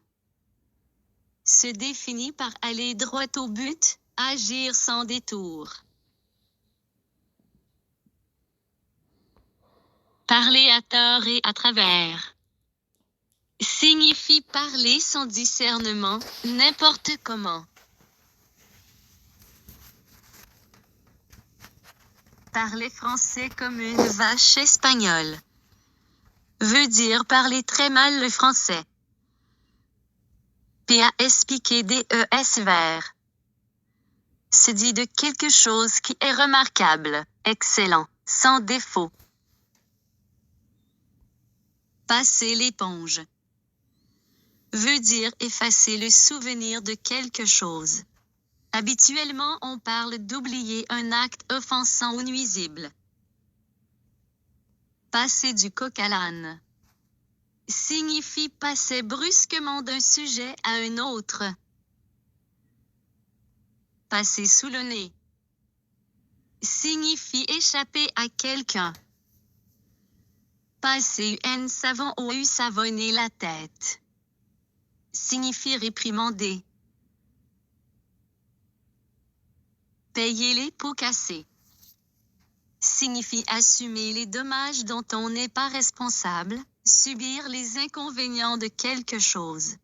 Se définit par aller droit au but, agir sans détour. Parler à tort et à travers. Signifie parler sans discernement, n'importe comment. Parler français comme une vache espagnole. Veut dire parler très mal le français. PAS piquer DES vert. Se dit de quelque chose qui est remarquable, excellent, sans défaut. Passer l'éponge. veut dire effacer le souvenir de quelque chose. Habituellement, on parle d'oublier un acte offensant ou nuisible. Passer du coq à l'âne signifie passer brusquement d'un sujet à un autre. Passer sous le nez signifie échapper à quelqu'un. Passer un savon ou savonner la tête signifie réprimander. Payer les pots cassés signifie assumer les dommages dont on n'est pas responsable, subir les inconvénients de quelque chose.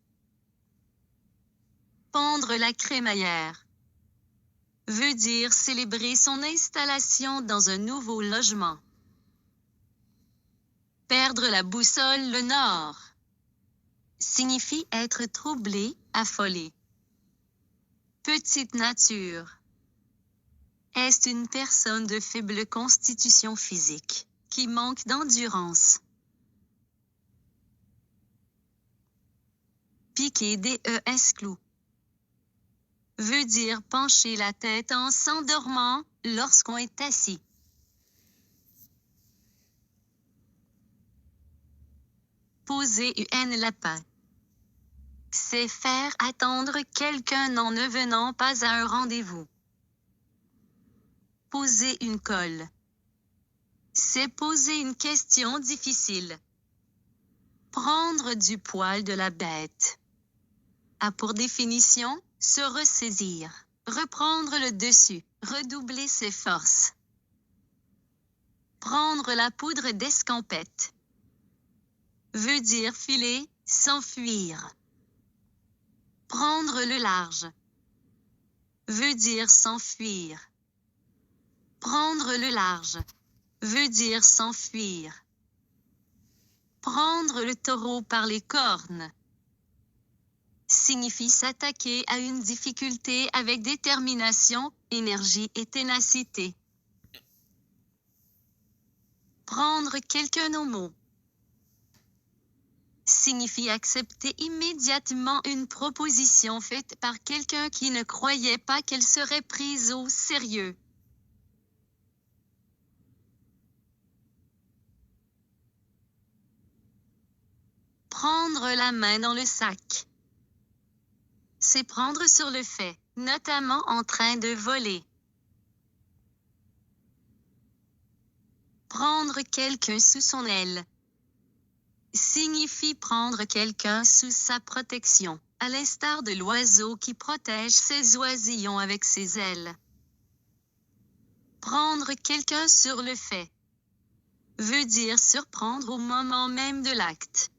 Pondre la crémaillère veut dire célébrer son installation dans un nouveau logement. Perdre la boussole le nord signifie être troublé, affolé. Petite nature est une personne de faible constitution physique, qui manque d'endurance. Piquer des clous veut dire pencher la tête en s'endormant lorsqu'on est assis. Poser un lapin c'est faire attendre quelqu'un en ne venant pas à un rendez-vous. Poser une colle c'est poser une question difficile. Prendre du poil de la bête a pour définition se ressaisir, reprendre le dessus, redoubler ses forces. Prendre la poudre d'escampette veut dire filer, s'enfuir. Prendre le large veut dire s'enfuir. Prendre le large veut dire s'enfuir. Prendre le taureau par les cornes signifie s'attaquer à une difficulté avec détermination, énergie et ténacité. Prendre quelqu'un au mot signifie accepter immédiatement une proposition faite par quelqu'un qui ne croyait pas qu'elle serait prise au sérieux. Prendre la main dans le sac c'est prendre sur le fait, notamment en train de voler. Prendre quelqu'un sous son aile signifie prendre quelqu'un sous sa protection, à l'instar de l'oiseau qui protège ses oisillons avec ses ailes. Prendre quelqu'un sur le fait veut dire surprendre au moment même de l'acte.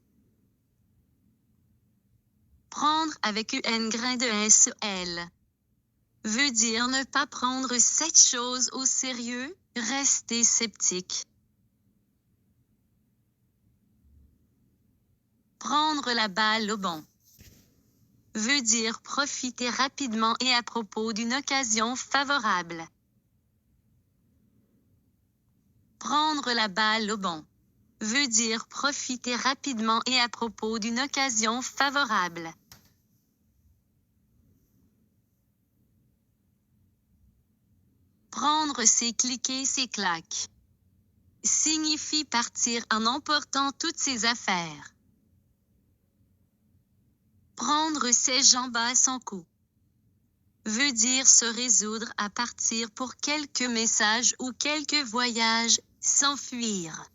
Prendre avec un grain de sel veut dire ne pas prendre cette chose au sérieux, rester sceptique. Prendre la balle au bond veut dire profiter rapidement et à propos d'une occasion favorable. Prendre la balle au bond veut dire profiter rapidement et à propos d'une occasion favorable. Prendre ses clics et ses claques signifie partir en emportant toutes ses affaires. Prendre ses jambes à son cou veut dire se résoudre à partir pour quelques messages ou quelques voyages, s'enfuir.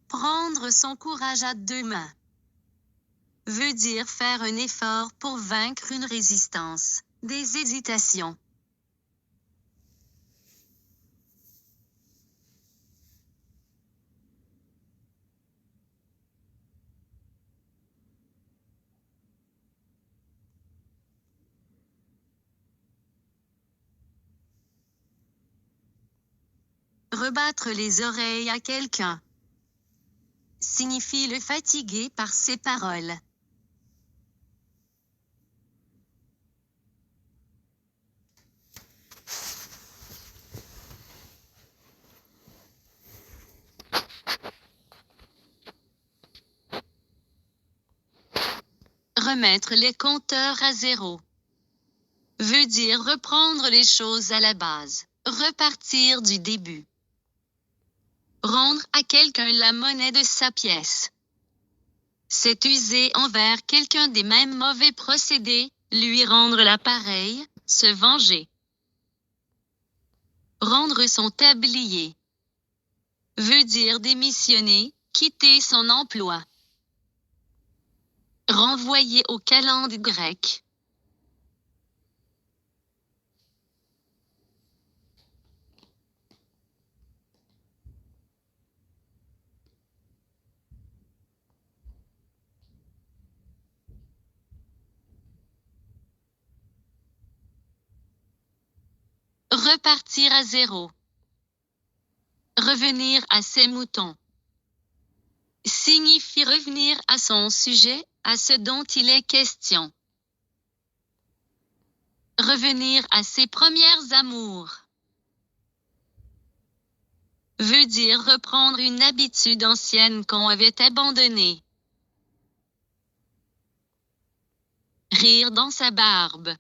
Prendre son courage à deux mains veut dire faire un effort pour vaincre une résistance, des hésitations. Rebattre les oreilles à quelqu'un signifie le fatiguer par ses paroles. Remettre les compteurs à zéro veut dire reprendre les choses à la base, repartir du début. Rendre à quelqu'un la monnaie de sa pièce. C'est user envers quelqu'un des mêmes mauvais procédés, lui rendre l'appareil, se venger. Rendre son tablier veut dire démissionner, quitter son emploi. Renvoyer au calende grec. Repartir à zéro. Revenir à ses moutons. Signifie revenir à son sujet, à ce dont il est question. Revenir à ses premières amours. Veut dire reprendre une habitude ancienne qu'on avait abandonnée. Rire dans sa barbe.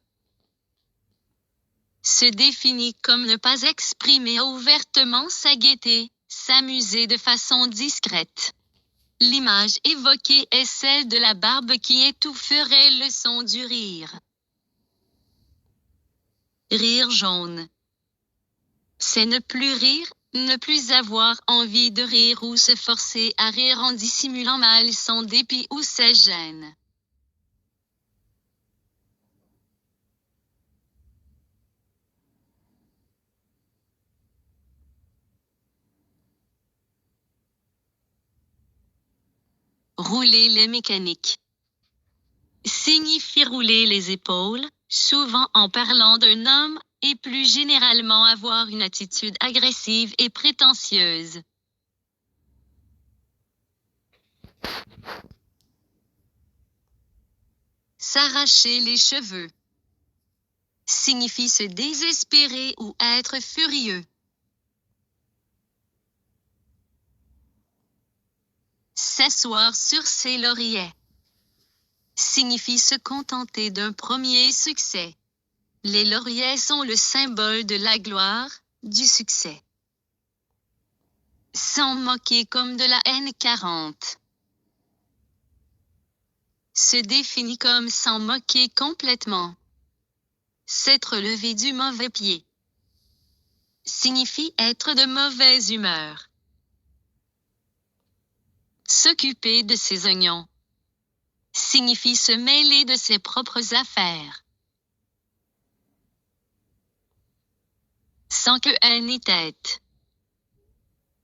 Se définit comme ne pas exprimer ouvertement sa gaieté, s'amuser de façon discrète. L'image évoquée est celle de la barbe qui étoufferait le son du rire. Rire jaune. C'est ne plus rire, ne plus avoir envie de rire ou se forcer à rire en dissimulant mal son dépit ou ses gênes. Rouler les mécaniques. Signifie rouler les épaules, souvent en parlant d'un homme, et plus généralement avoir une attitude agressive et prétentieuse. S'arracher les cheveux. Signifie se désespérer ou être furieux. S'asseoir sur ses lauriers. Signifie se contenter d'un premier succès. Les lauriers sont le symbole de la gloire, du succès. S'en moquer comme de la haine 40. Se définit comme s'en moquer complètement. S'être levé du mauvais pied. Signifie être de mauvaise humeur. S'occuper de ses oignons. Signifie se mêler de ses propres affaires. Sans que haine ni tête.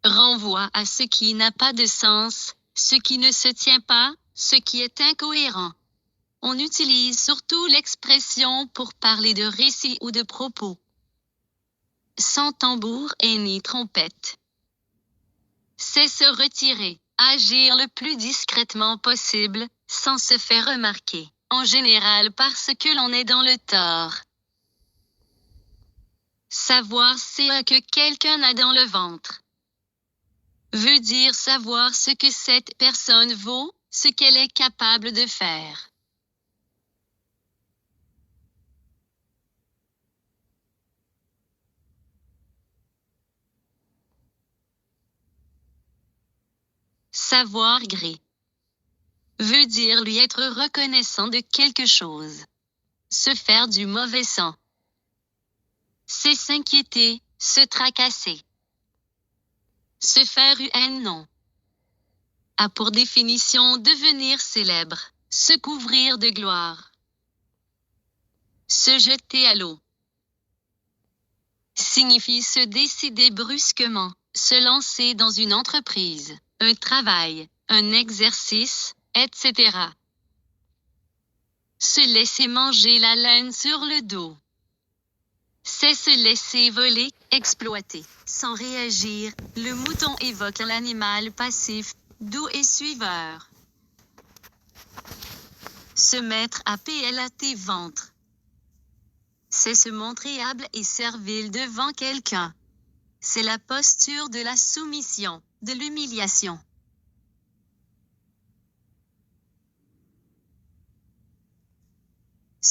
Renvoie à ce qui n'a pas de sens, ce qui ne se tient pas, ce qui est incohérent. On utilise surtout l'expression pour parler de récits ou de propos. Sans tambour et ni trompette. C'est se retirer, agir le plus discrètement possible, sans se faire remarquer, en général parce que l'on est dans le tort. Savoir ce que quelqu'un a dans le ventre. Veut dire savoir ce que cette personne vaut, ce qu'elle est capable de faire. Savoir gré. Veut dire lui être reconnaissant de quelque chose. Se faire du mauvais sang. C'est s'inquiéter, se tracasser. Se faire un nom. A pour définition devenir célèbre, se couvrir de gloire. Se jeter à l'eau. Signifie se décider brusquement, se lancer dans une entreprise, un travail, un exercice, etc. Se laisser manger la laine sur le dos. C'est se laisser voler, exploiter, sans réagir. Le mouton évoque l'animal passif, doux et suiveur. Se mettre à plat ventre. C'est se montrer humble et servile devant quelqu'un. C'est la posture de la soumission, de l'humiliation.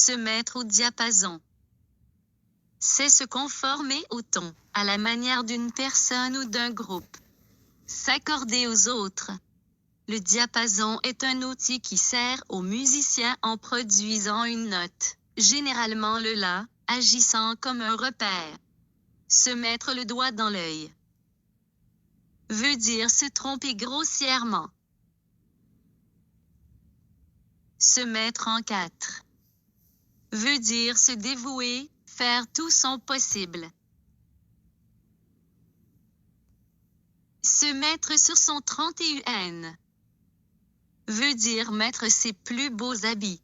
Se mettre au diapason. C'est se conformer au ton, à la manière d'une personne ou d'un groupe. S'accorder aux autres. Le diapason est un outil qui sert aux musiciens en produisant une note, généralement le la, agissant comme un repère. Se mettre le doigt dans l'œil. Veut dire se tromper grossièrement. Se mettre en quatre. Veut dire se dévouer, faire tout son possible. Se mettre sur son 31. Veut dire mettre ses plus beaux habits.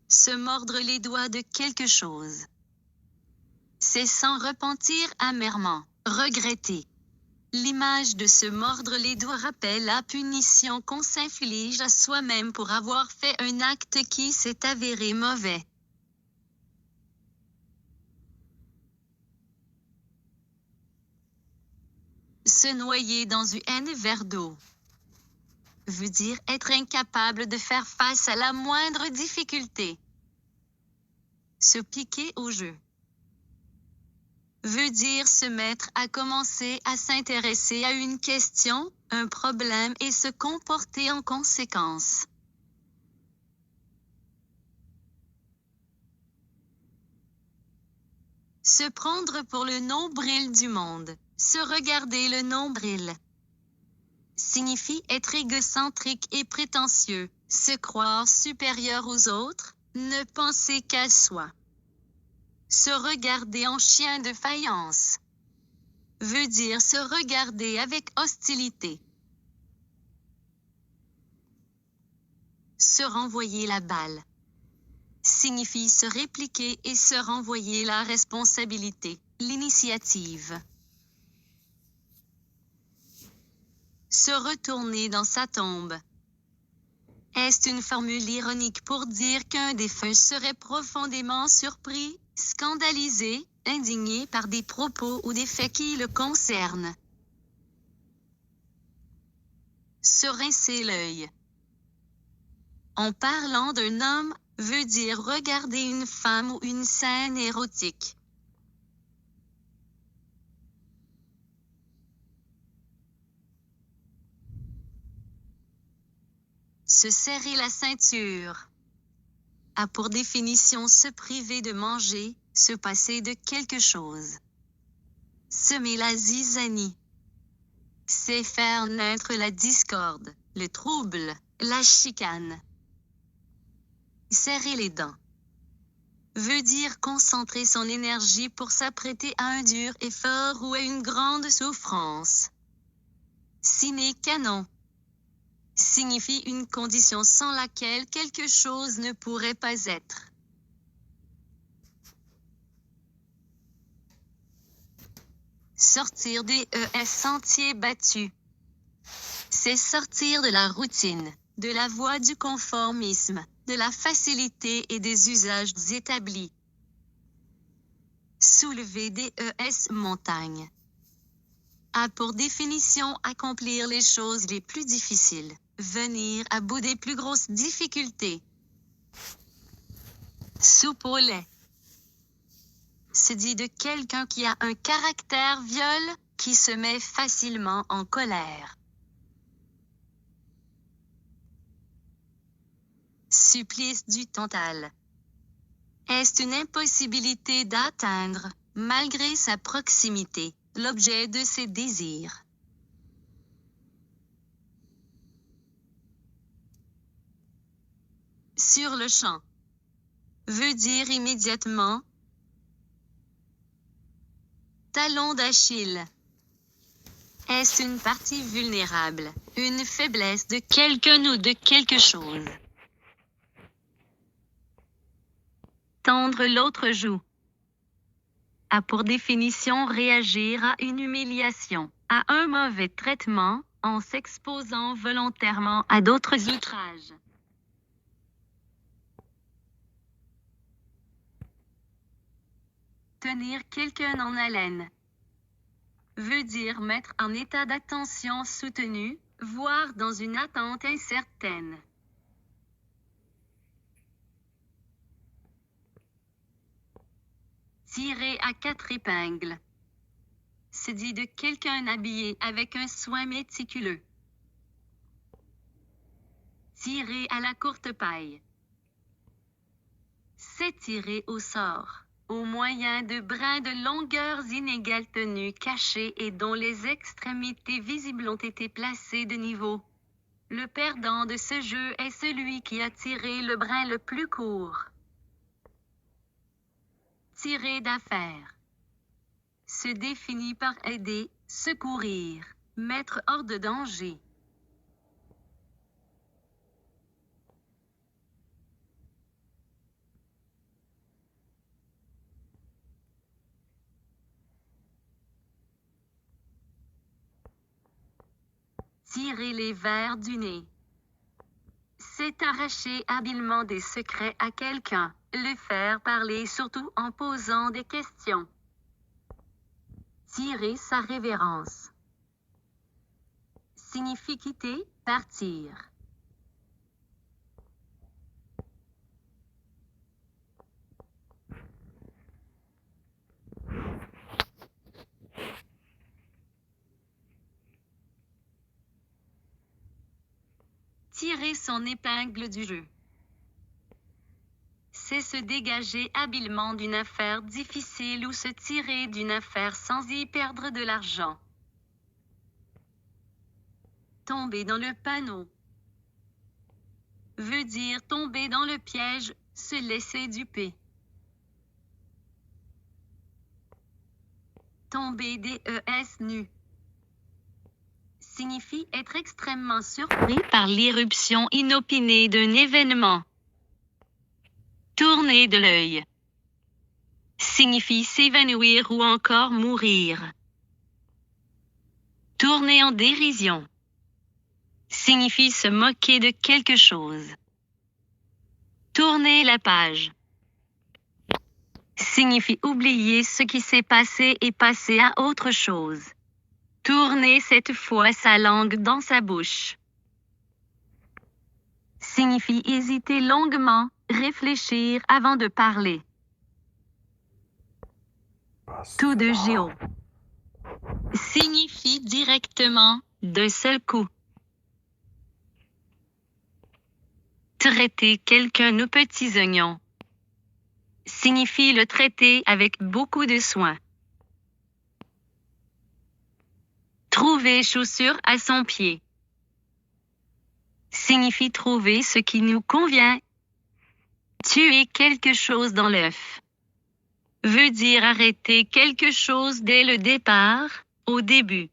Se mordre les doigts de quelque chose. C'est sans repentir amèrement, regretter. L'image de se mordre les doigts rappelle la punition qu'on s'inflige à soi-même pour avoir fait un acte qui s'est avéré mauvais. Se noyer dans un verre d'eau. Veut dire être incapable de faire face à la moindre difficulté. Se piquer au jeu. Veut dire se mettre à commencer à s'intéresser à une question, un problème et se comporter en conséquence. Se prendre pour le nombril du monde. Se regarder le nombril. Signifie être égocentrique et prétentieux, se croire supérieur aux autres, ne penser qu'à soi. Se regarder en chien de faïence. Veut dire se regarder avec hostilité. Se renvoyer la balle. Signifie se répliquer et se renvoyer la responsabilité, l'initiative. Se retourner dans sa tombe. Est une formule ironique pour dire qu'un défunt serait profondément surpris, scandalisé, indigné par des propos ou des faits qui le concernent. Se rincer l'œil. En parlant d'un homme, veut dire regarder une femme ou une scène érotique. Se serrer la ceinture. A pour définition se priver de manger, se passer de quelque chose. Semer la zizanie. C'est faire naître la discorde, le trouble, la chicane. Serrer les dents. Veut dire concentrer son énergie pour s'apprêter à un dur effort ou à une grande souffrance. Sine qua non. Signifie une condition sans laquelle quelque chose ne pourrait pas être. Sortir des sentiers battus. C'est sortir de la routine, de la voie du conformisme, de la facilité et des usages établis. Soulever des montagnes. A pour définition accomplir les choses les plus difficiles, venir à bout des plus grosses difficultés. Soupe au lait. Se dit de quelqu'un qui a un caractère viol, qui se met facilement en colère. Supplice du Tantale. Est une impossibilité d'atteindre, malgré sa proximité, l'objet de ses désirs. Sur le champ. Veut dire immédiatement. Talon d'Achille. Est-ce une partie vulnérable, une faiblesse de quelqu'un ou de quelque chose? Tendre l'autre joue. A pour définition réagir à une humiliation, à un mauvais traitement, en s'exposant volontairement à d'autres outrages. Tenir quelqu'un en haleine. Veut dire mettre en état d'attention soutenue, voire dans une attente incertaine. Tirer à 4 épingles. Se dit de quelqu'un habillé avec un soin méticuleux. Tirer à la courte paille. C'est tirer au sort, au moyen de brins de longueurs inégales tenus cachés et dont les extrémités visibles ont été placées de niveau. Le perdant de ce jeu est celui qui a tiré le brin le plus court. Tirer d'affaire. Se définit par aider, secourir, mettre hors de danger. Tirer les vers du nez. C'est arracher habilement des secrets à quelqu'un, le faire parler surtout en posant des questions. Tirer sa révérence. Signifie quitter, partir. Tirer son épingle du jeu. C'est se dégager habilement d'une affaire difficile ou se tirer d'une affaire sans y perdre de l'argent. Tomber dans le panneau. Veut dire tomber dans le piège, se laisser duper. Tomber des nu. Signifie être extrêmement surpris par l'irruption inopinée d'un événement. Tourner de l'œil. Signifie s'évanouir ou encore mourir. Tourner en dérision. Signifie se moquer de quelque chose. Tourner la page. Signifie oublier ce qui s'est passé et passer à autre chose. Tourner cette fois sa langue dans sa bouche. Signifie hésiter longuement, réfléchir avant de parler. Coup de géo. Signifie directement, d'un seul coup. Traiter quelqu'un aux petits oignons. Signifie le traiter avec beaucoup de soin. Trouver chaussure à son pied. Signifie trouver ce qui nous convient. Tuer quelque chose dans l'œuf. Veut dire arrêter quelque chose dès le départ, au début.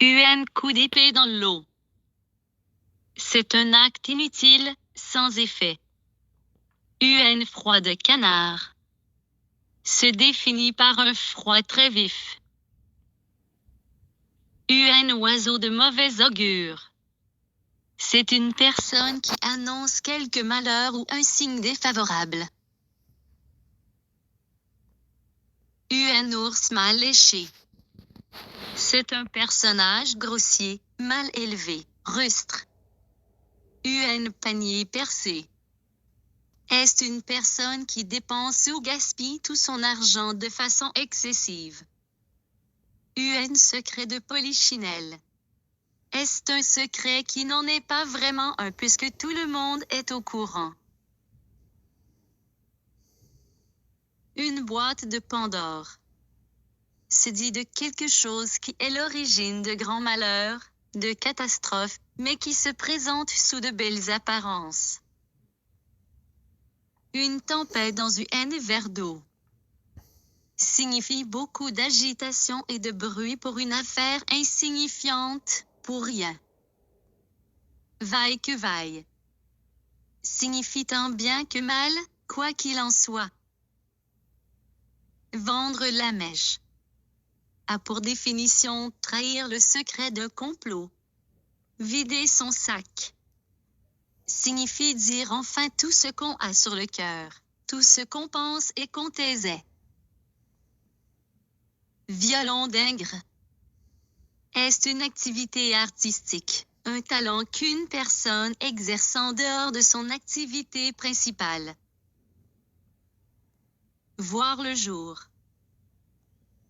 Un coup d'épée dans l'eau. C'est un acte inutile, sans effet. Un froid de canard. Se définit par un froid très vif. Un oiseau de mauvais augure. C'est une personne qui annonce quelque malheur ou un signe défavorable. Un ours mal léché. C'est un personnage grossier, mal élevé, rustre. Un panier percé. Est une personne qui dépense ou gaspille tout son argent de façon excessive. Un secret de polichinelle. Est un secret qui n'en est pas vraiment un puisque tout le monde est au courant. Une boîte de Pandore. Se dit de quelque chose qui est l'origine de grands malheurs, de catastrophes, mais qui se présente sous de belles apparences. Une tempête dans un verre d'eau. Signifie beaucoup d'agitation et de bruit pour une affaire insignifiante, pour rien. Vaille que vaille. Signifie tant bien que mal, quoi qu'il en soit. Vendre la mèche. A pour définition trahir le secret d'un complot. Vider son sac. Signifie dire enfin tout ce qu'on a sur le cœur, tout ce qu'on pense et qu'on taisait. Violon d'ingre. Est une activité artistique, Un talent qu'une personne exerce en dehors de son activité principale. Voir le jour.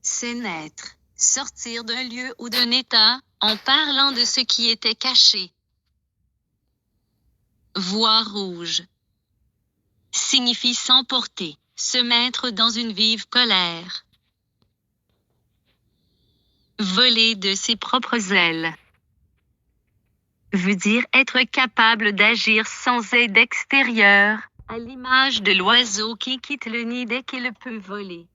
C'est naître, sortir d'un lieu ou d'un état, en parlant de ce qui était caché. Voir rouge signifie s'emporter, se mettre dans une vive colère. Voler de ses propres ailes veut dire être capable d'agir sans aide extérieure, à l'image de l'oiseau qui quitte le nid dès qu'il peut voler.